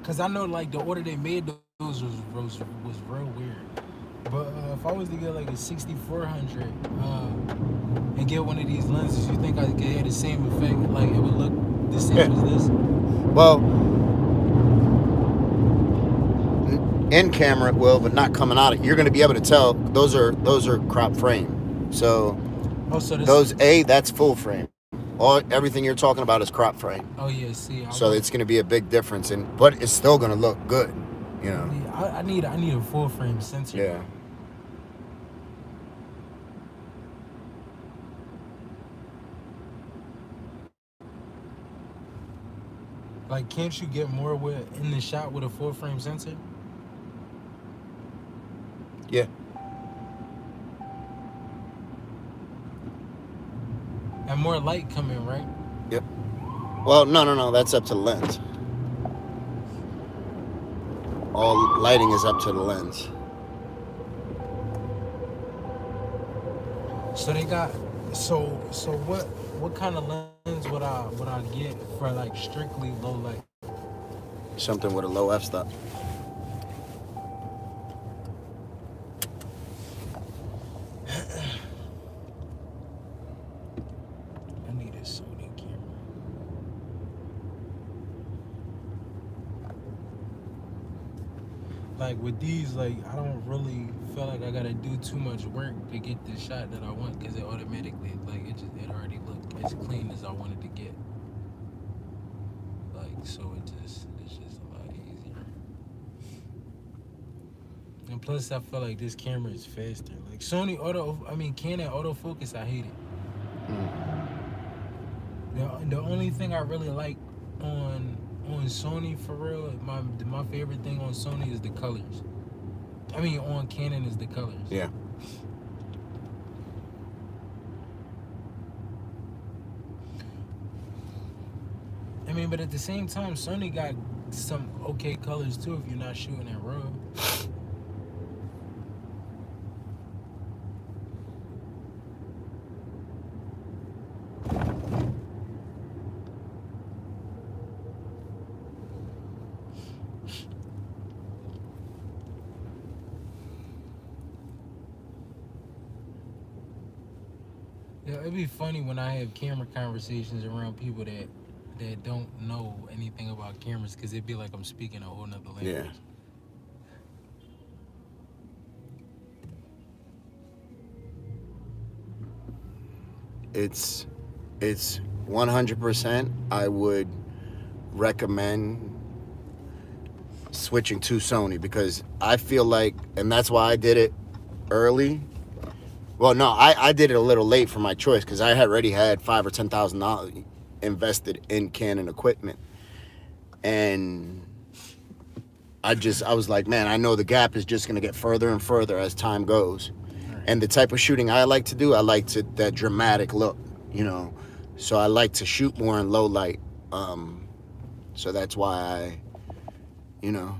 because I know like the order they made those was real weird. But if I was to get like a 6400 and get one of these lenses, you think I could get the same effect? Like it would look the same as this? Well, in camera it will, but not coming out. You're going to be able to tell those are crop frame. So that's full frame. Everything you're talking about is crop frame. Oh yeah, see. So it's going to be a big difference, but it's still going to look good. I need a full frame sensor. Yeah. Like, can't you get more in the shot with a full frame sensor? Yeah. And more light coming, right? Yep. Well, no. That's up to the lens. All lighting is up to the lens. So they got so what kind of lens would I get for like strictly low light? Something with a low f-stop. I need a Sony camera. Like with these, like I don't really feel like I gotta do too much work to get the shot that I want, because it automatically, like it already looked as clean as I wanted to get. Like so it's just a lot easier. And plus I feel like this camera is faster. Like Canon autofocus, I hate it. The only thing I really like on Sony for real, my favorite thing on Sony is the colors. I mean, on Canon is the colors. Yeah. I mean, but at the same time, Sony got some okay colors too if you're not shooting at RAW. It'd be funny when I have camera conversations around people that don't know anything about cameras, because it'd be like I'm speaking a whole nother language. Yeah. It's 100%. I would recommend switching to Sony because I feel like, and that's why I did it early. Well, no, I did it a little late for my choice because I had already had $5,000 or $10,000 invested in Canon equipment, and I was like, man, I know the gap is just gonna get further and further as time goes. Right. And the type of shooting I like to do, I like to that dramatic look, you know. So I like to shoot more in low light. So that's why you know,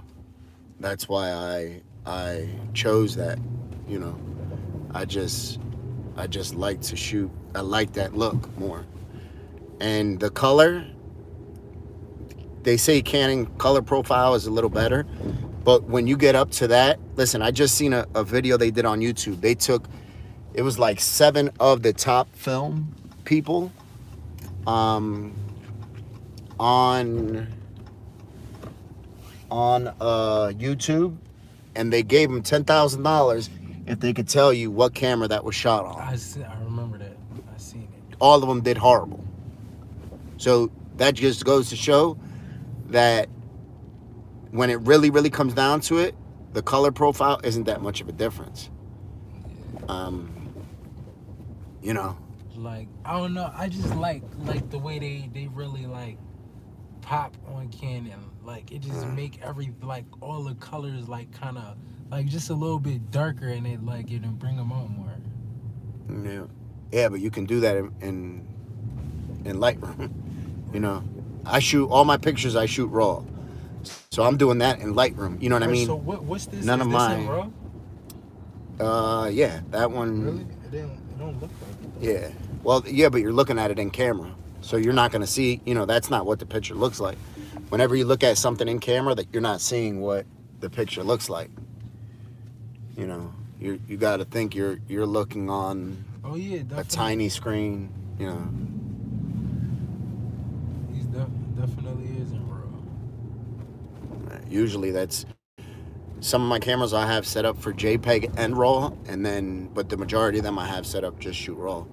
that's why I chose that, you know. I just like to shoot. I like that look more. And the color, they say Canon color profile is a little better, but when you get up to that, listen, I just seen a video they did on YouTube. They took, it was like 7 of the top film people on YouTube, and they gave them $10,000 if they could tell you what camera that was shot on. I remember that. I seen it. All of them did horrible. So that just goes to show that when it really, really comes down to it, the color profile isn't that much of a difference. You know. Like, I don't know. I just like the way they really like pop on Canon. Like, it just make like all the colors like kind of like just a little bit darker, and it bring them out more. Yeah, but you can do that in Lightroom. You know, I shoot all my pictures. I shoot raw, so I'm doing that in Lightroom. You know what I mean? So what's this? None Is of this mine. in RAW? Yeah, that one. Really? It don't look like it. Yeah. Well, yeah, but you're looking at it in camera, so you're not gonna see. You know, that's not what the picture looks like. Whenever you look at something in camera, that you're not seeing what the picture looks like. You know, you got to think you're looking on Oh yeah, definitely. a tiny screen. You know. He's definitely is in RAW. Usually that's some of my cameras I have set up for JPEG and RAW, but the majority of them I have set up just shoot RAW,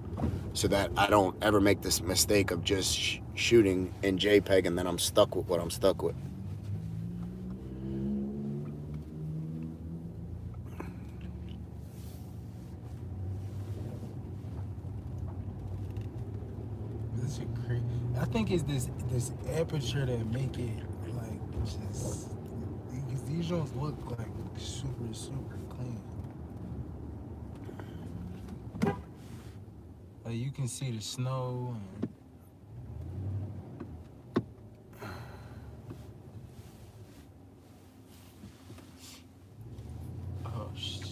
so that I don't ever make this mistake of just shooting in JPEG and then I'm stuck with what I'm stuck with. This is crazy. I think it's this aperture that make it like just. These joints look like super clean. Like, you can see the snow and. Oh shit.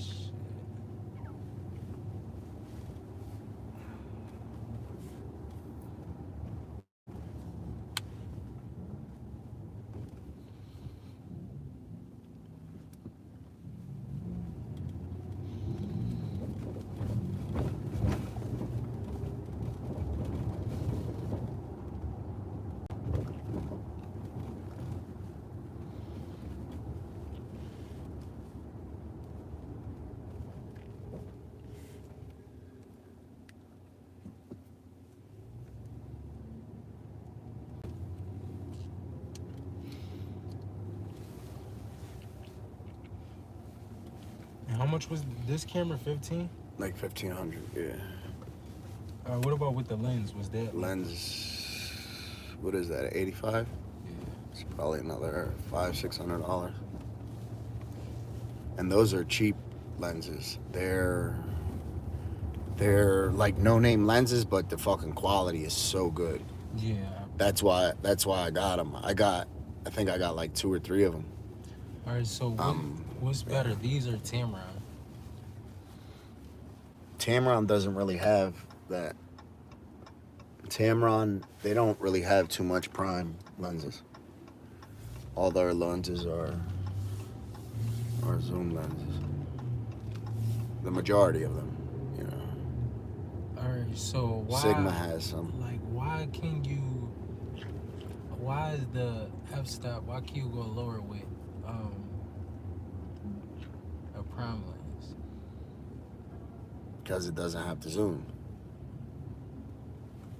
And how much was this camera? 15? Like 1,500, yeah. What about with the lens? Was that Lens, what is that? 85? Yeah. It's probably another $500-$600. And those are cheap lenses. They're like no-name lenses, but the fucking quality is so good. Yeah. That's why I got them. I think I got like 2 or 3 of them. All right. So what's better, these or Tamron? Tamron doesn't really have that. Tamron, they don't really have too much prime lenses. All their lenses are zoom lenses. The majority of them, you know. All Alright, so Sigma why, has some. like, why is the f-stop, why can you go lower with um a prime lens? Because it doesn't have to zoom.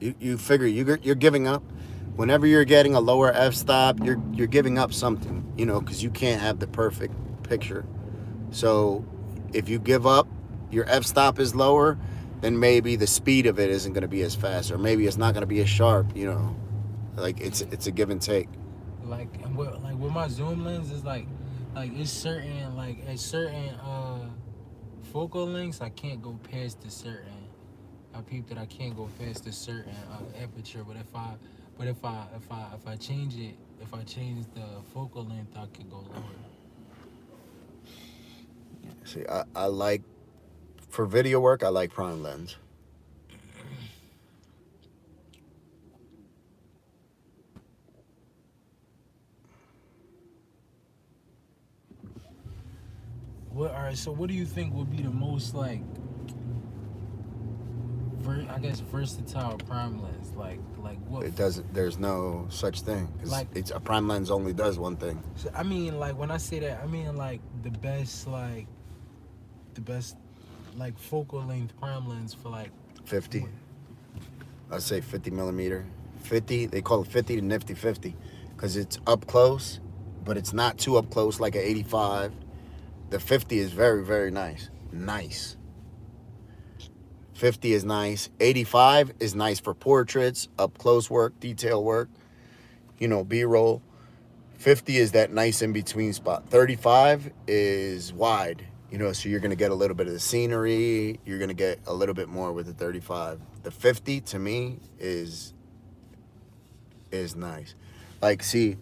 You figure you're giving up. Whenever you're getting a lower f-stop, you're giving up something, because you can't have the perfect picture. So if you give up, your f-stop is lower, then maybe the speed of it isn't going to be as fast, or maybe it's not going to be as sharp. Like it's a give and take. With my zoom lens is like it's certain, like at certain focal lengths I can't go past a certain, I peeped that I can't go past a certain aperture, but if I change it, if I change the focal length, I could go lower. See, I like, for video work, I like prime lens. All right, so what do you think would be the most like I guess versatile prime lens? Like what? It doesn't. There's no such thing, because Like, it's a prime lens only does one thing. so, I mean, like when I say that, I mean like the best like focal length prime lens for like 50. what? I'd say 50 millimeter. 50. They call it 50 to nifty 50, because it's up close, but it's not too up close like an 85. The 50 is very, very nice. Nice. 50 is nice. 85 is nice for portraits, up close work, detail work, B-roll. 50 is that nice in between spot. 35 is wide, so you're going to get a little bit of the scenery. You're going to get a little bit more with the 35. The 50 to me is nice. Like, see,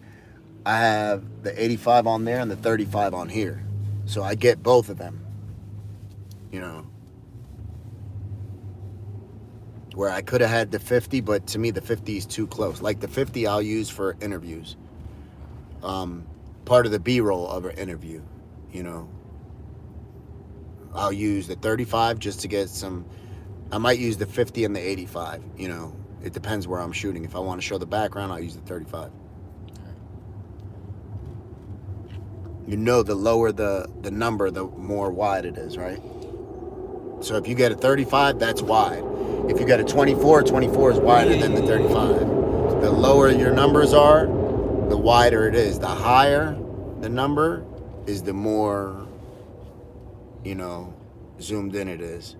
I have the 85 on there and the 35 on here. So I get both of them, you know. Where I could have had the 50, but to me the 50 is too close. Like the 50 I'll use for interviews. Part of the B-roll of an interview, you know. I'll use the 35 just to get some. I might use the 50 and the 85, you know. It depends where I'm shooting. If I want to show the background, I'll use the 35. The lower the number, the more wide it is, right? So if you get a 35, that's wide. If you get a 24, 24 is wider than the 35. The lower your numbers are, the wider it is. The higher the number is, the more, zoomed in it is.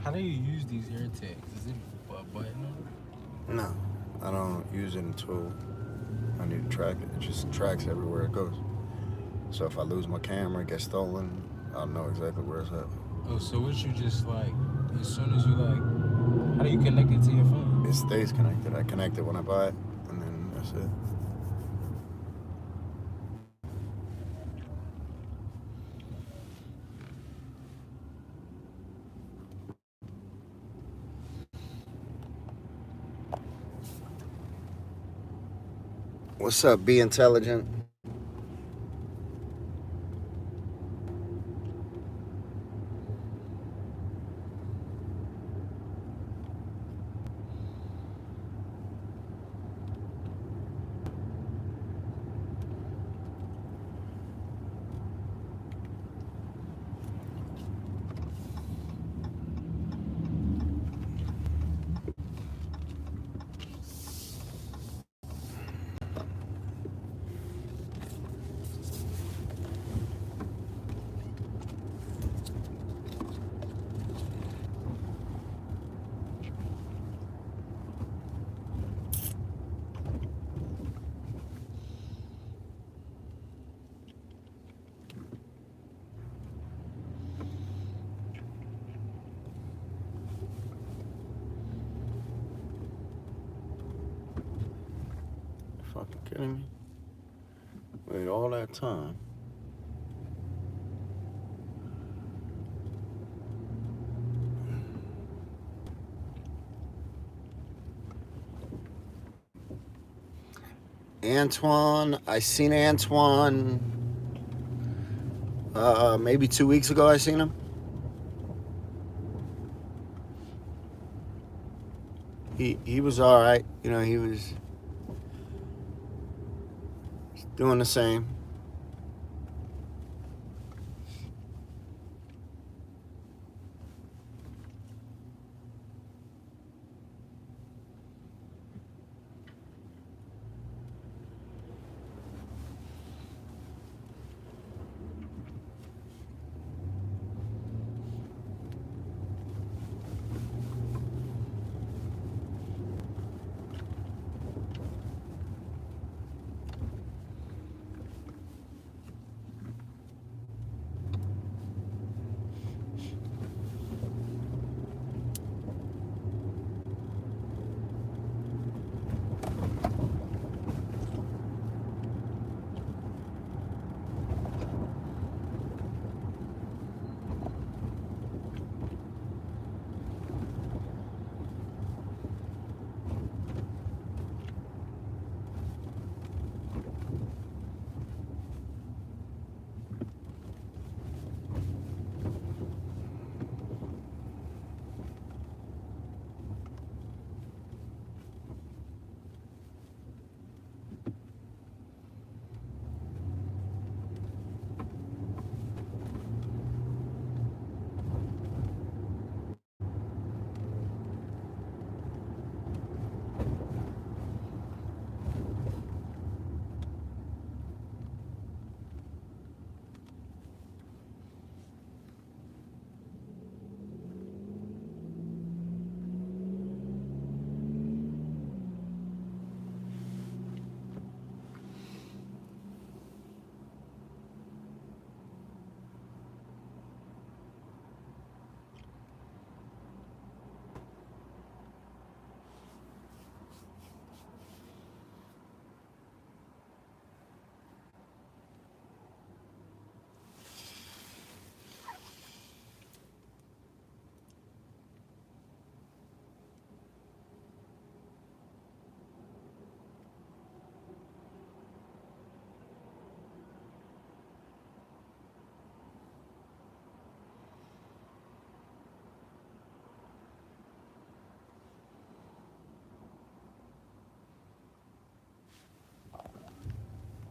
How do you use these air tags? Is it a button on it? No, I don't use it until I need to track it. It just tracks everywhere it goes. So if I lose my camera, it gets stolen, I'll know exactly where it's at. Oh, so what you just like, as soon as you like, how do you connect it to your It phone? stays connected. I connect it when I buy it, and then that's it. What's up? Be intelligent. Fucking kidding me? Wait all that time. Antoine, I seen Antoine maybe 2 weeks ago. I seen him. He was all right. You know, he was doing the same.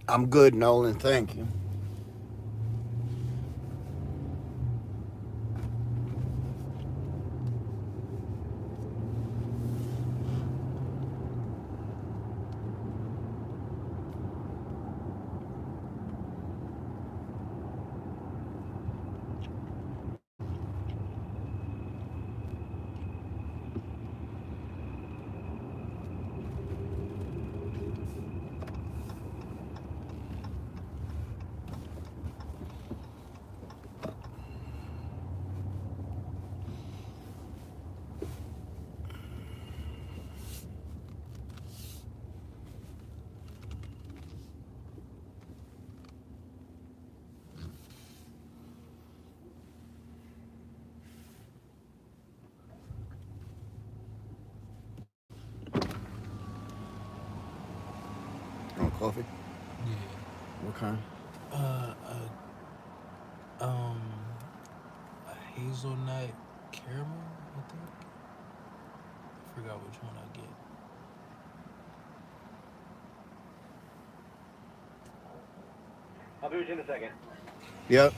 I'm good, Nolan. Thank you. Okay. Uh, um, a hazelnut caramel, I think. I forgot which one I get. I'll be with you in a second. Yep.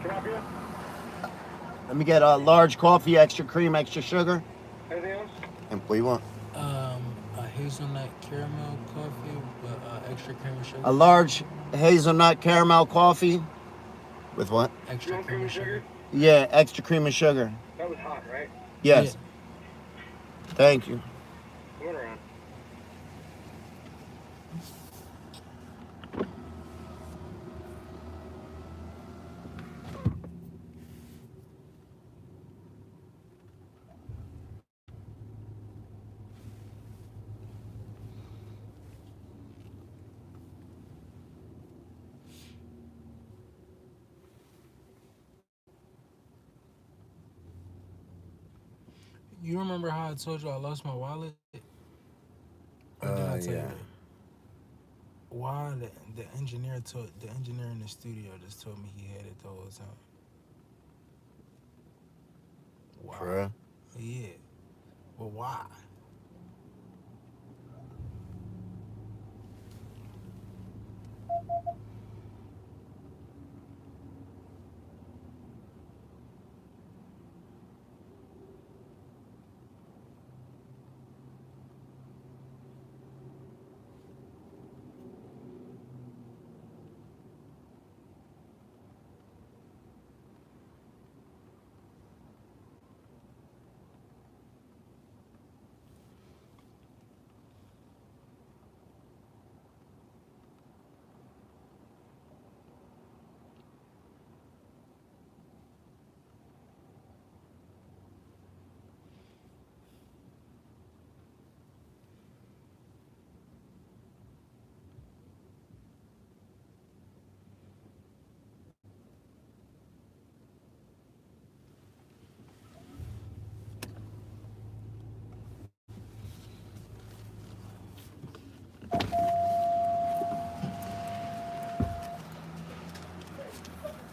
Can I help you? Let me get a large coffee, extra cream, extra sugar. Anything else? And what do you want? A hazelnut caramel coffee with extra cream and A sugar. large hazelnut caramel coffee. With what? You Extra want cream cream and and sugar. sugar? Yeah, extra cream and sugar. That was hot, right? Yeah. Yes. Thank you. Come on around. You remember how I told you I lost my wallet? Or did I tell you Yeah. that? Why the engineer told the engineer in the studio just told me he had it the whole time. Why? For real? Yeah. But why?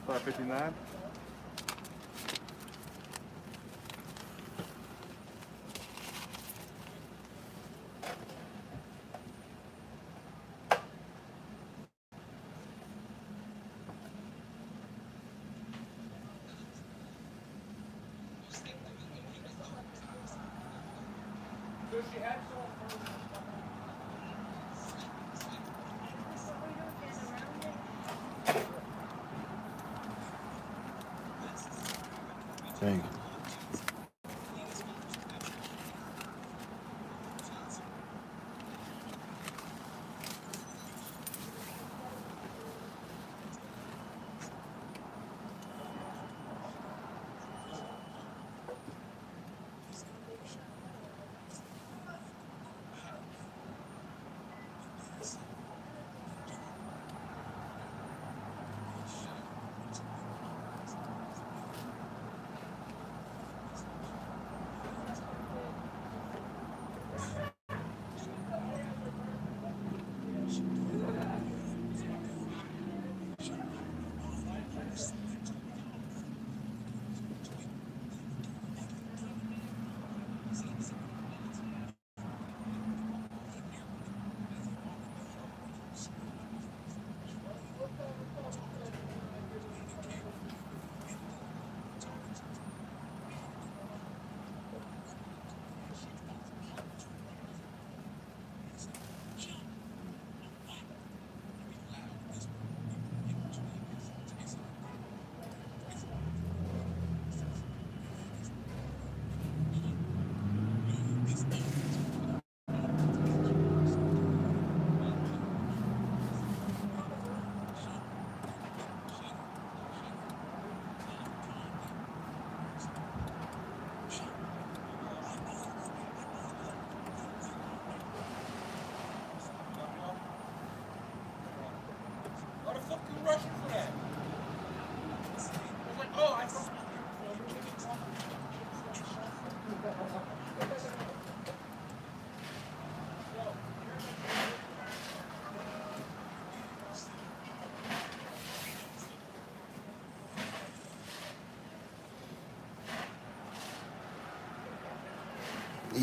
Bar 59. Thank you.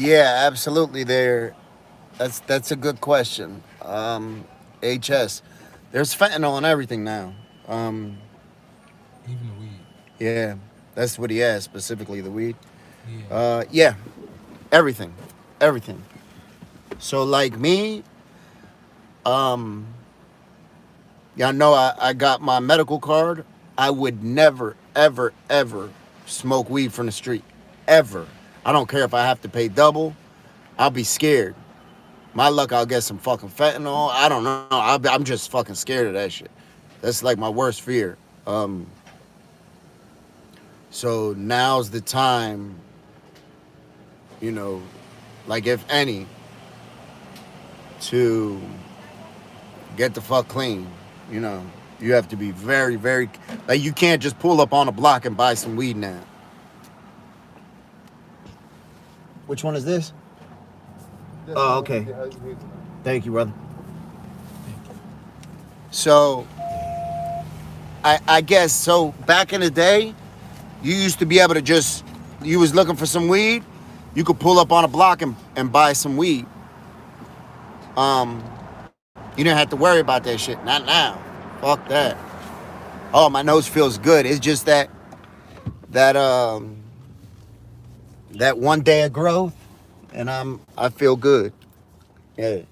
Yeah, absolutely. That's a good question. HS. There's fentanyl in everything now. Um, Even the weed. yeah, that's what he asked specifically. The weed. Yeah. Yeah, everything, everything. So like me, um, y'all know I got my medical card. I would never, ever, ever smoke weed from the street. Ever. I don't care if I have to pay double. I'll be scared. My luck, I'll get some fucking fentanyl. I don't know. I'm just fucking scared of that shit. That's like my worst fear. Um, so now's the time, you know, like if any, to get the fuck clean. You know, you have to be very, very like you can't just pull up on a block and buy some weed now. Which one is this? Oh, okay. Thank you, brother. Thank you. So I guess so back in the day, you used to be able to just you was looking for some weed, you could pull up on a block and buy some weed. Um, you didn't have to worry about that shit. Not now. Fuck that. Oh, my nose feels good. It's just that that one day of growth, and I feel good. Yeah.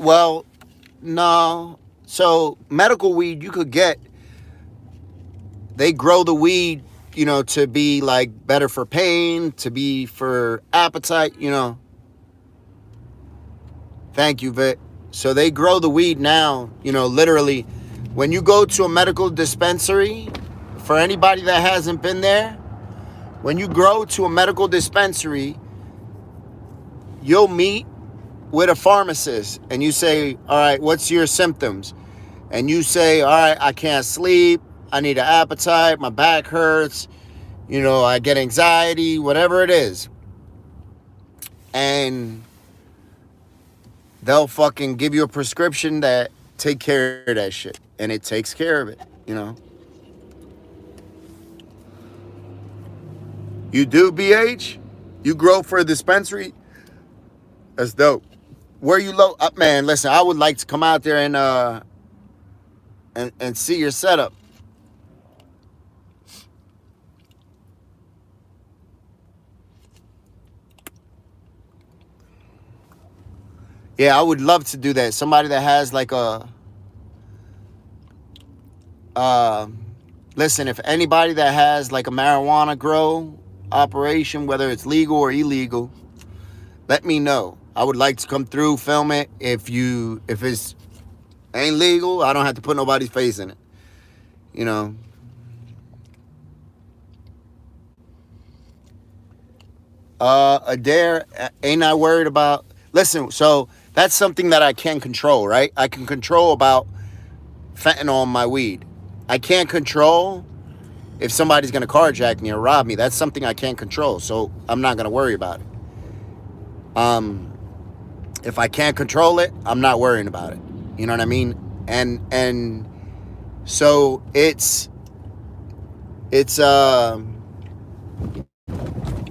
Well, no. So medical weed you could get. They grow the weed, to be like better for pain, to be for appetite. Thank you, Vic. So they grow the weed now. Literally, when you go to a medical dispensary, for anybody that hasn't been there, when you go to a medical dispensary, you'll meet with a pharmacist and you say, all right, what's your symptoms? And you say, all right, I can't sleep. I need an appetite. My back hurts. I get anxiety, whatever it is. And they'll fucking give you a prescription that take care of that shit. And it takes care of it. You do, BH? You grow for a dispensary? That's dope. Where you low up, man? Listen, I would like to come out there and see your setup. Yeah, I would love to do that. Somebody that has like uh, listen, if anybody that has like a marijuana grow operation, whether it's legal or illegal, let me know. I would like to come through, film it. If it's ain't legal, I don't have to put nobody's face in it. You know. Adair, ain't I worried about? Listen, so that's something that I can control, right? I can control about fentanyl in my weed. I can't control if somebody's gonna carjack me or rob me. That's something I can't control, so I'm not gonna worry about it. Um, if I can't control it, I'm not worrying about it. You know what I mean? And so it's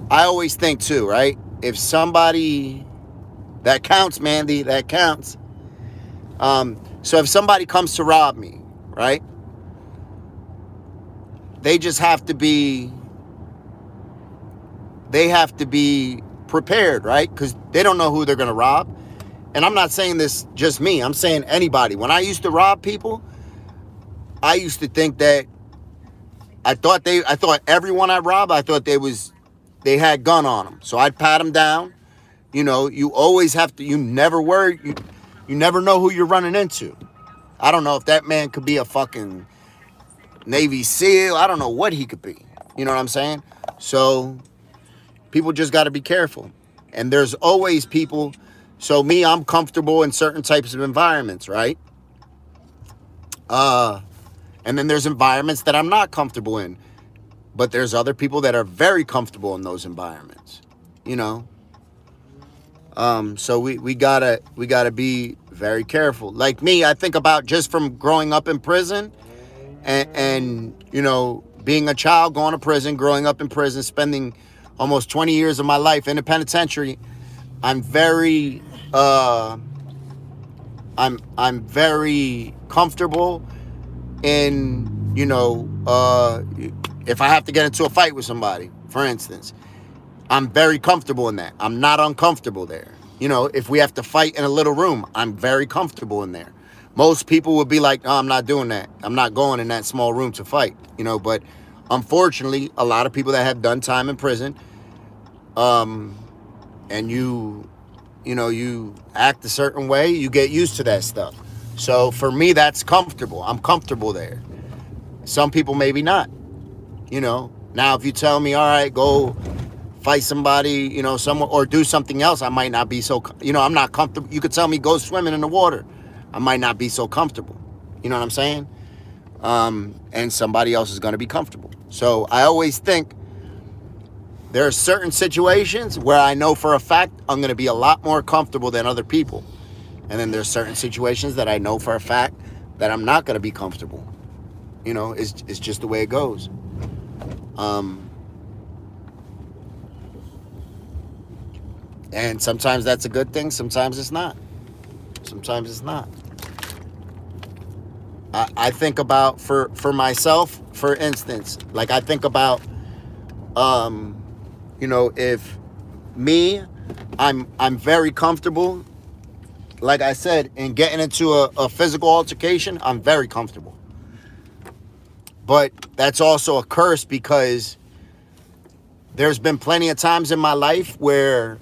I always think too, right? If somebody that counts, Mandy, that counts. So if somebody comes to rob me, right? They just have to be prepared, right? Because they don't know who they're gonna rob. And I'm not saying this just me, I'm saying anybody. When I used to rob people, I used to think that I thought everyone I robbed, I thought they had gun on them. So I'd pat them down. You know, you always have to, you never worry, you never know who you're running into. I don't know if that man could be a fucking Navy SEAL. I don't know what he could be. You know what I'm saying? So people just got to be careful. And there's always people. So me, I'm comfortable in certain types of environments, right? And then there's environments that I'm not comfortable in. But there's other people that are very comfortable in those environments. You know? So we gotta be very careful. Like me, I think about just from growing up in prison and you know, being a child, going to prison, growing up in prison, spending almost 20 years of my life in a penitentiary. I'm very I'm very comfortable in, you know, if I have to get into a fight with somebody, for instance, I'm very comfortable in that. I'm not uncomfortable there. You know, if we have to fight in a little room, I'm very comfortable in there. Most people would be like, "No, I'm not doing that. I'm not going in that small room to fight." You know, but unfortunately, a lot of people that have done time in prison, and you know, you act a certain way, you get used to that stuff. So for me, that's comfortable. I'm comfortable there. Some people maybe not. You know, now if you tell me, all right, go fight somebody, you know, someone, or do something else, I might not be so, you know, I'm not comfortable. You could tell me go swimming in the water. I might not be so comfortable. You know what I'm saying? And somebody else is going to be comfortable. So I always think there are certain situations where I know for a fact I'm going to be a lot more comfortable than other people. And then there's certain situations that I know for a fact that I'm not going to be comfortable. You know, it's just the way it goes. And sometimes that's a good thing. Sometimes it's not. Sometimes it's not. I think about for myself, for instance, like I think about, you know, if me, I'm very comfortable. Like I said, in getting into a physical altercation, I'm very comfortable. But that's also a curse because there's been plenty of times in my life where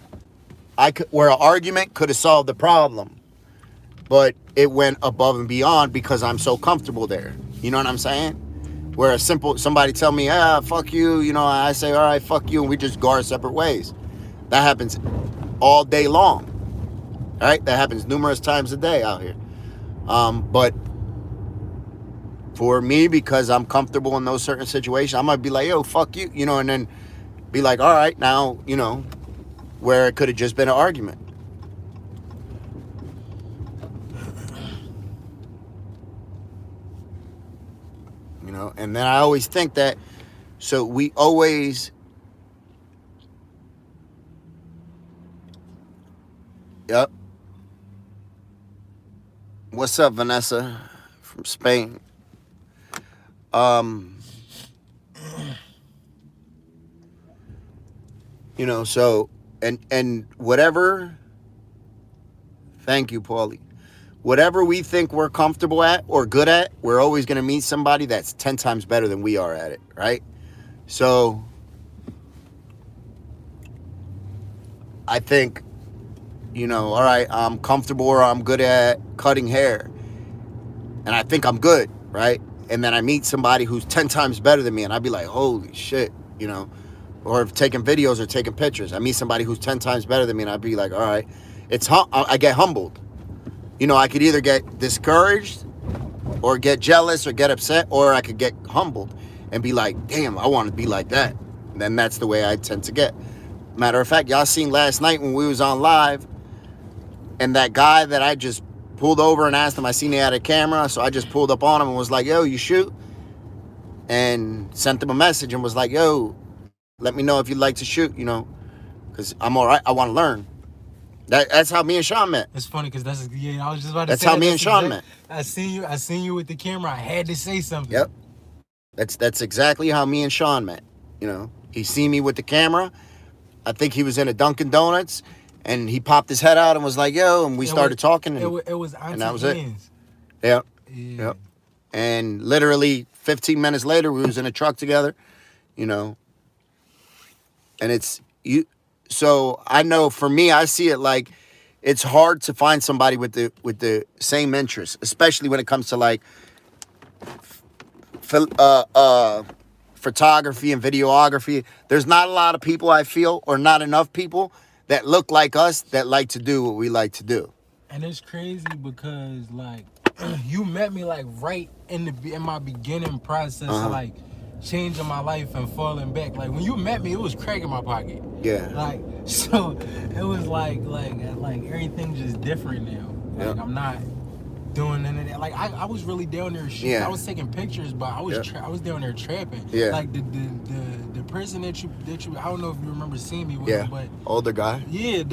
where an argument could have solved the problem, but it went above and beyond because I'm so comfortable there. You know what I'm saying? Where somebody tell me, fuck you, you know, I say, all right, fuck you, and we just go our separate ways. That happens all day long. All right? That happens numerous times a day out here. But for me, because I'm comfortable in those certain situations, I might be like, yo, fuck you, you know, and then be like, all right, now, you know, where it could have just been an argument. You know, and then I always think that, so we always, yep. What's up, Vanessa from Spain? You know, so, and whatever, thank you, Paulie. Whatever we think we're comfortable at or good at, we're always going to meet somebody that's 10 times better than we are at it, right? So I think, you know, all right, I'm comfortable or I'm good at cutting hair. And I think I'm good, right? And then I meet somebody who's 10 times better than me and I'd be like, holy shit, you know? Or taking videos or taking pictures. I meet somebody who's 10 times better than me and I'd be like, all right, I get humbled. You know, I could either get discouraged or get jealous or get upset, or I could get humbled and be like, damn, I want to be like that. And then that's the way I tend to get. Matter of fact, y'all seen last night when we was on live, and that guy that I just pulled over and asked him, I seen he had a camera, so I just pulled up on him and was like, yo, you shoot? And sent him a message and was like, yo, let me know if you'd like to shoot, you know, because I'm all right. I want to learn. That's how me and Sean met. It's funny because I was just about to That's say how me and Sean met. I seen you with the camera. I had to say something. Yep. That's exactly how me and Sean met. You know, he seen me with the camera. I think he was in a Dunkin' Donuts, and he popped his head out and was like, "Yo," and we started talking. It was and that was it. hands. Yep. Yeah. Yep. And literally 15 minutes later, we was in a truck together, you know, and it's you. So I know for me, I see it like it's hard to find somebody with the same interests, especially when it comes to like photography and videography. There's not a lot of people, I feel, or not enough people that look like us that like to do what we like to do. And it's crazy because like you met me like right in my beginning process of like changing my life and falling back. Like when you met me, it was crack in my pocket. Yeah. Like so, it was like everything just different now. Like Yep. I'm not doing none of that. Like I was really down there shooting. Yeah. I was taking pictures, but I was Yep. I was down there trapping. Yeah. Like the person that you I don't know if you remember seeing me with Yeah. him, but Older guy. yeah,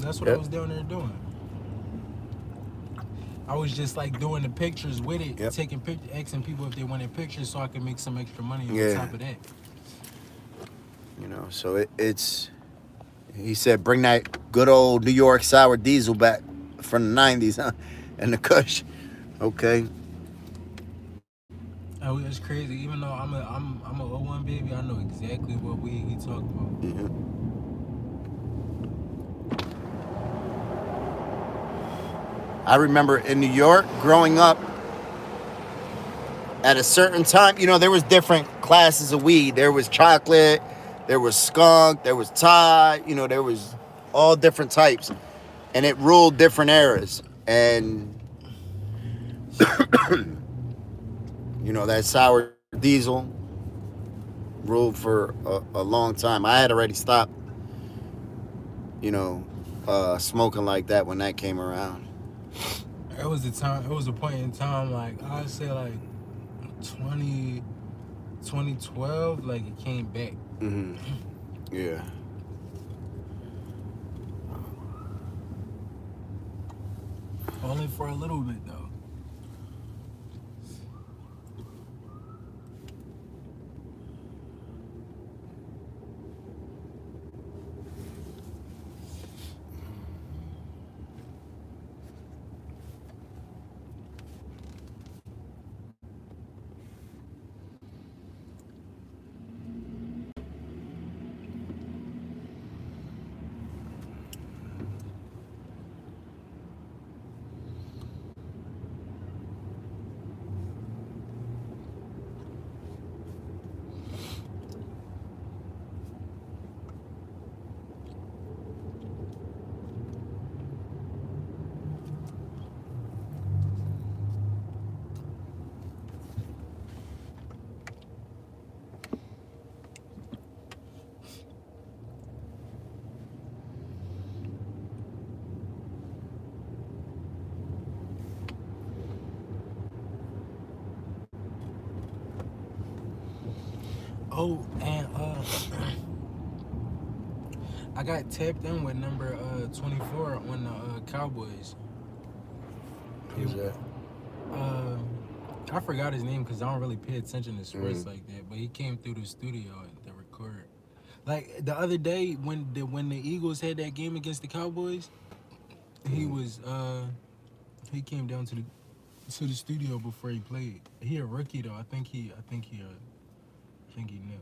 that's what I Yep. was down there doing. I was just like doing the pictures with it, Yep. taking pictures, asking people if they wanted pictures so I could make some extra money on Yeah. top of that. You know, so it's. He said, "Bring that good old New York sour diesel back from the '90s, huh?" And the Kush. Okay. Oh, it's crazy. Even though I'm a '01 baby, I know exactly what weed he talked about. Mm-hmm. I remember in New York growing up. At a certain time, you know, there was different classes of weed. There was chocolate, there was skunk, there was Thai, you know, there was all different types. And it ruled different eras. And, you know, that sour diesel ruled for a long time. I had already stopped, you know, smoking like that when that came around. It was a time. It was a point in time. Like I'd say, like 2012. Like it came back. Mm-hmm. Yeah. Only for a little bit though. Oh, and I got tapped in with number 24 on the Cowboys. Who's that? Uh, I forgot his name because I don't really pay attention to sports like that. But he came through the studio to record. Like the other day when the Eagles had that game against the Cowboys, he came down to the studio before he played. He a rookie though. I think he knew.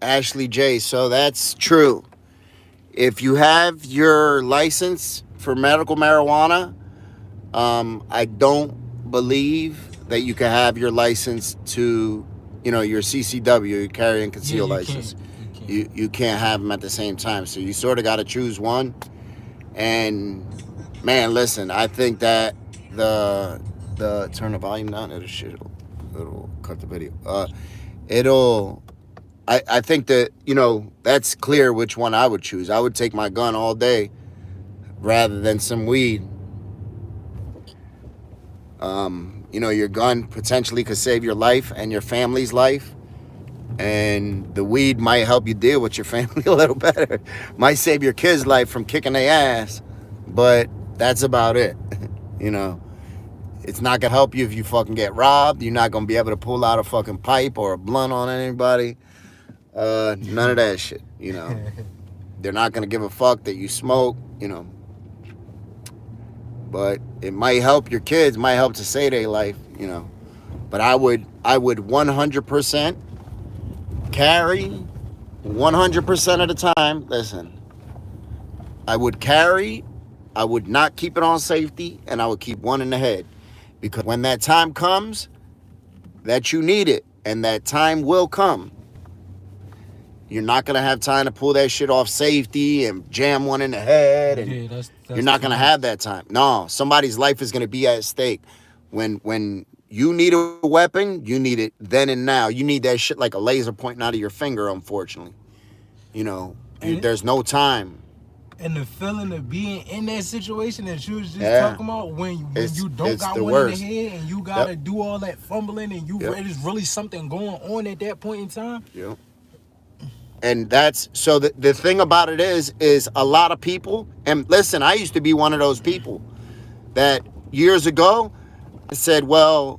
Ashley J. So that's true. If you have your license for medical marijuana, I don't believe that you can have your license to, you know, your CCW, your carry and Yeah, conceal you license. can't. You can't. You can't have them at the same time. So you sort of got to choose one. And man, listen, I think that the turn the volume down. It'll cut the video. It'll. I think that that's clear which one I would choose. I would take my gun all day rather than some weed. Your gun potentially could save your life and your family's life, and the weed might help you deal with your family a little better. Might save your kids' life from kicking their ass, but that's about it. you know, it's not gonna help you if you fucking get robbed. You're not gonna be able to pull out a fucking pipe or a blunt on anybody. None of that shit. They're not gonna give a fuck that you smoke. But it might help your kids. Might help to save their life. But I would 100% carry 100% of the time. Listen, I would carry. I would not keep it on safety, and I would keep one in the head, because when that time comes that you need it, and that time will come, you're not gonna have time to pull that shit off safety and jam one in the head, and that's you're not gonna have that time. No, somebody's life is gonna be at stake. When you need a weapon, you need it then and now. You need that shit like a laser pointing out of your finger. Unfortunately, there's no time. And the feeling of being in that situation that you was just Yeah. talking about, when It's you don't got the one worst. in the head and you gotta Yep. do all that fumbling, and Yep. there's really something going on at that point in time. Yeah. And that's so the thing about it is a lot of people, and listen, I used to be one of those people that years ago said, well,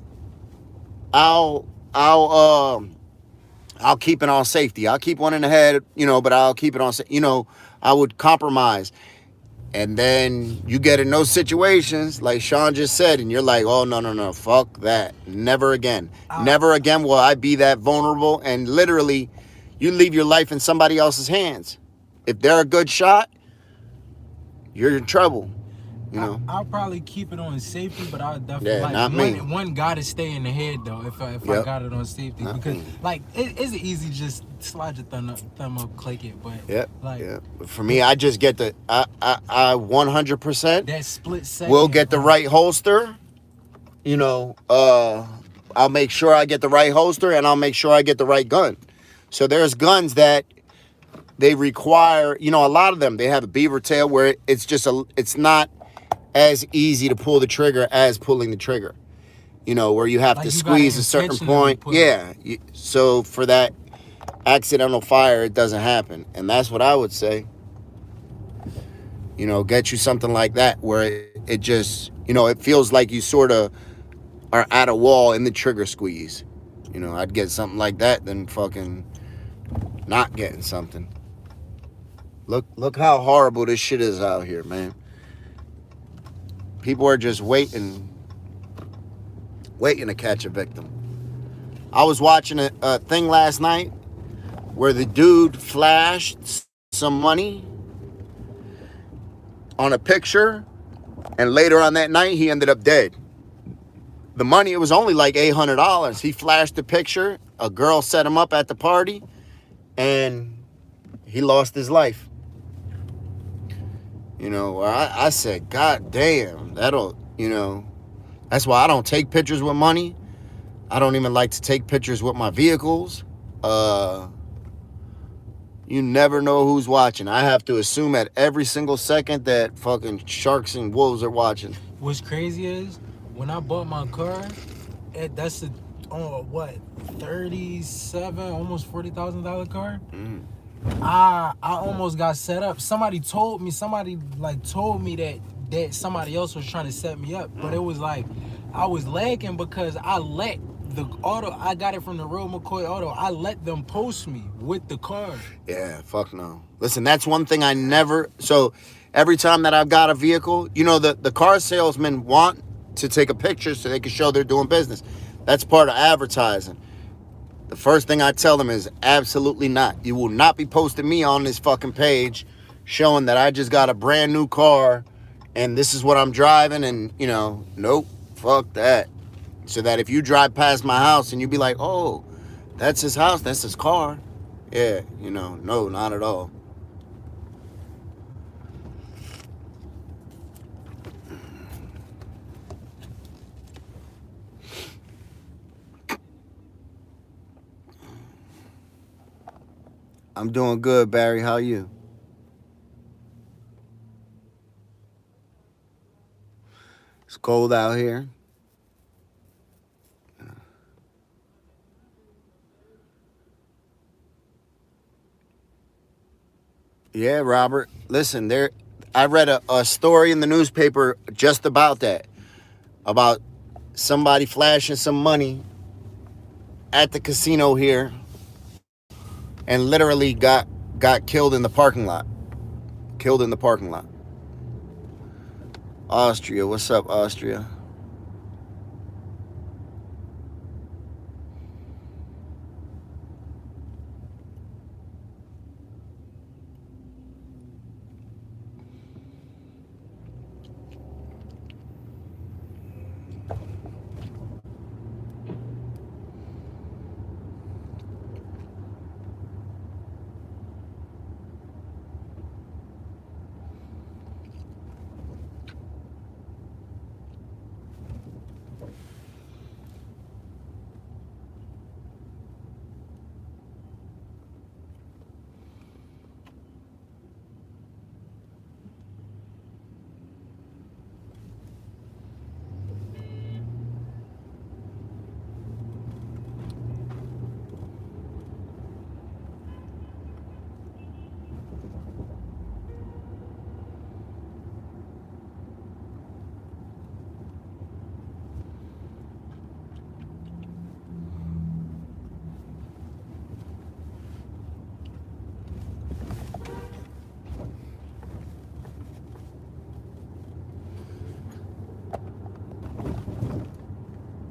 I'll I'll keep it on safety. I'll keep one in the head, but I'll keep it on, I would compromise. And then you get in those situations, like Sean just said, and you're like, oh, no, fuck that. Never again. Never again will I be that vulnerable. And literally, you leave your life in somebody else's hands. If they're a good shot, you're in trouble. I'll probably keep it on safety, but I'll definitely Yeah, not me. one gotta stay in the head though. If I Yep. got it on safety, Not because me. it's easy just slide your thumb up, click it. But For me, I just get I 100% that split second will get the right holster. I'll make sure I get the right holster, and I'll make sure I get the right gun. So there's guns that they require, a lot of them, they have a beaver tail where it's not as easy to pull the trigger as pulling the trigger, where you have to squeeze a certain point. Yeah. So for that accidental fire, it doesn't happen. And that's what I would say. Get you something like that where it just, it feels like you sort of are at a wall in the trigger squeeze. I'd get something like that than fucking not getting something. Look how horrible this shit is out here, man. People are just waiting to catch a victim. I was watching a thing last night where the dude flashed some money on a picture, and later on that night, he ended up dead. The money, it was only like $800. He flashed the picture. A girl set him up at the party, and he lost his life. I said, God damn, that's why I don't take pictures with money. I don't even like to take pictures with my vehicles. You never know who's watching. I have to assume at every single second that fucking sharks and wolves are watching. What's crazy is, when I bought my car, that's a $37, almost $40,000 car. Mm. I almost got set up. Somebody told me that somebody else was trying to set me up, but it was like I was lagging because I let the auto. I got it from the real McCoy Auto. I let them post me with the car. Yeah, fuck no. Listen, that's one thing I never. So every time that I've got a vehicle, the car salesmen want to take a picture so they can show they're doing business. That's part of advertising. The first thing I tell them is absolutely not. You will not be posting me on this fucking page showing that I just got a brand new car and this is what I'm driving, and, nope, fuck that. So that if you drive past my house and you be like, oh, that's his house, that's his car. Yeah, no, not at all. I'm doing good, Barry. How you? It's cold out here. Yeah, Robert. Listen, there. I read a story in the newspaper just about that, about somebody flashing some money at the casino here and literally got killed in the parking lot. Killed in the parking lot. Austria, what's up, Austria?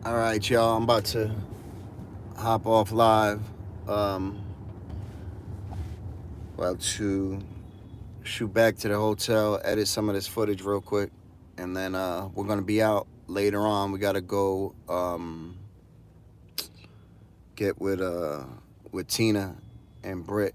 All right, y'all. I'm about to hop off live. Um, about to shoot back to the hotel, edit some of this footage real quick, and then we're gonna be out later on. We gotta go get with Tina and Britt.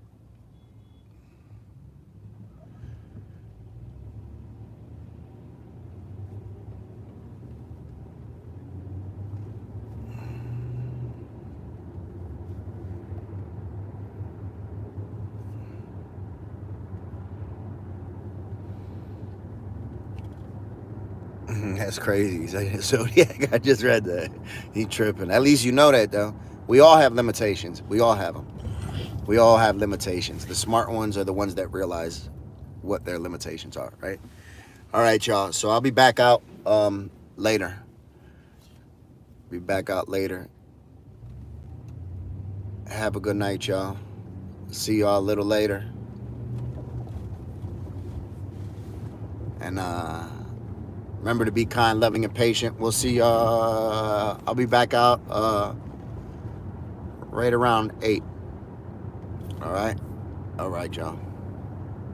That's crazy. Zodiac, I just read that. He tripping. At least you know that though. We all have limitations. We all have them. We all have limitations. The smart ones are the ones that realize what their limitations are, right? All right, y'all. So I'll be back out later. Be back out later. Have a good night, y'all. See y'all a little later. And remember to be kind, loving, and patient. We'll see y'all. I'll be back out right around 8. All right? All right, y'all.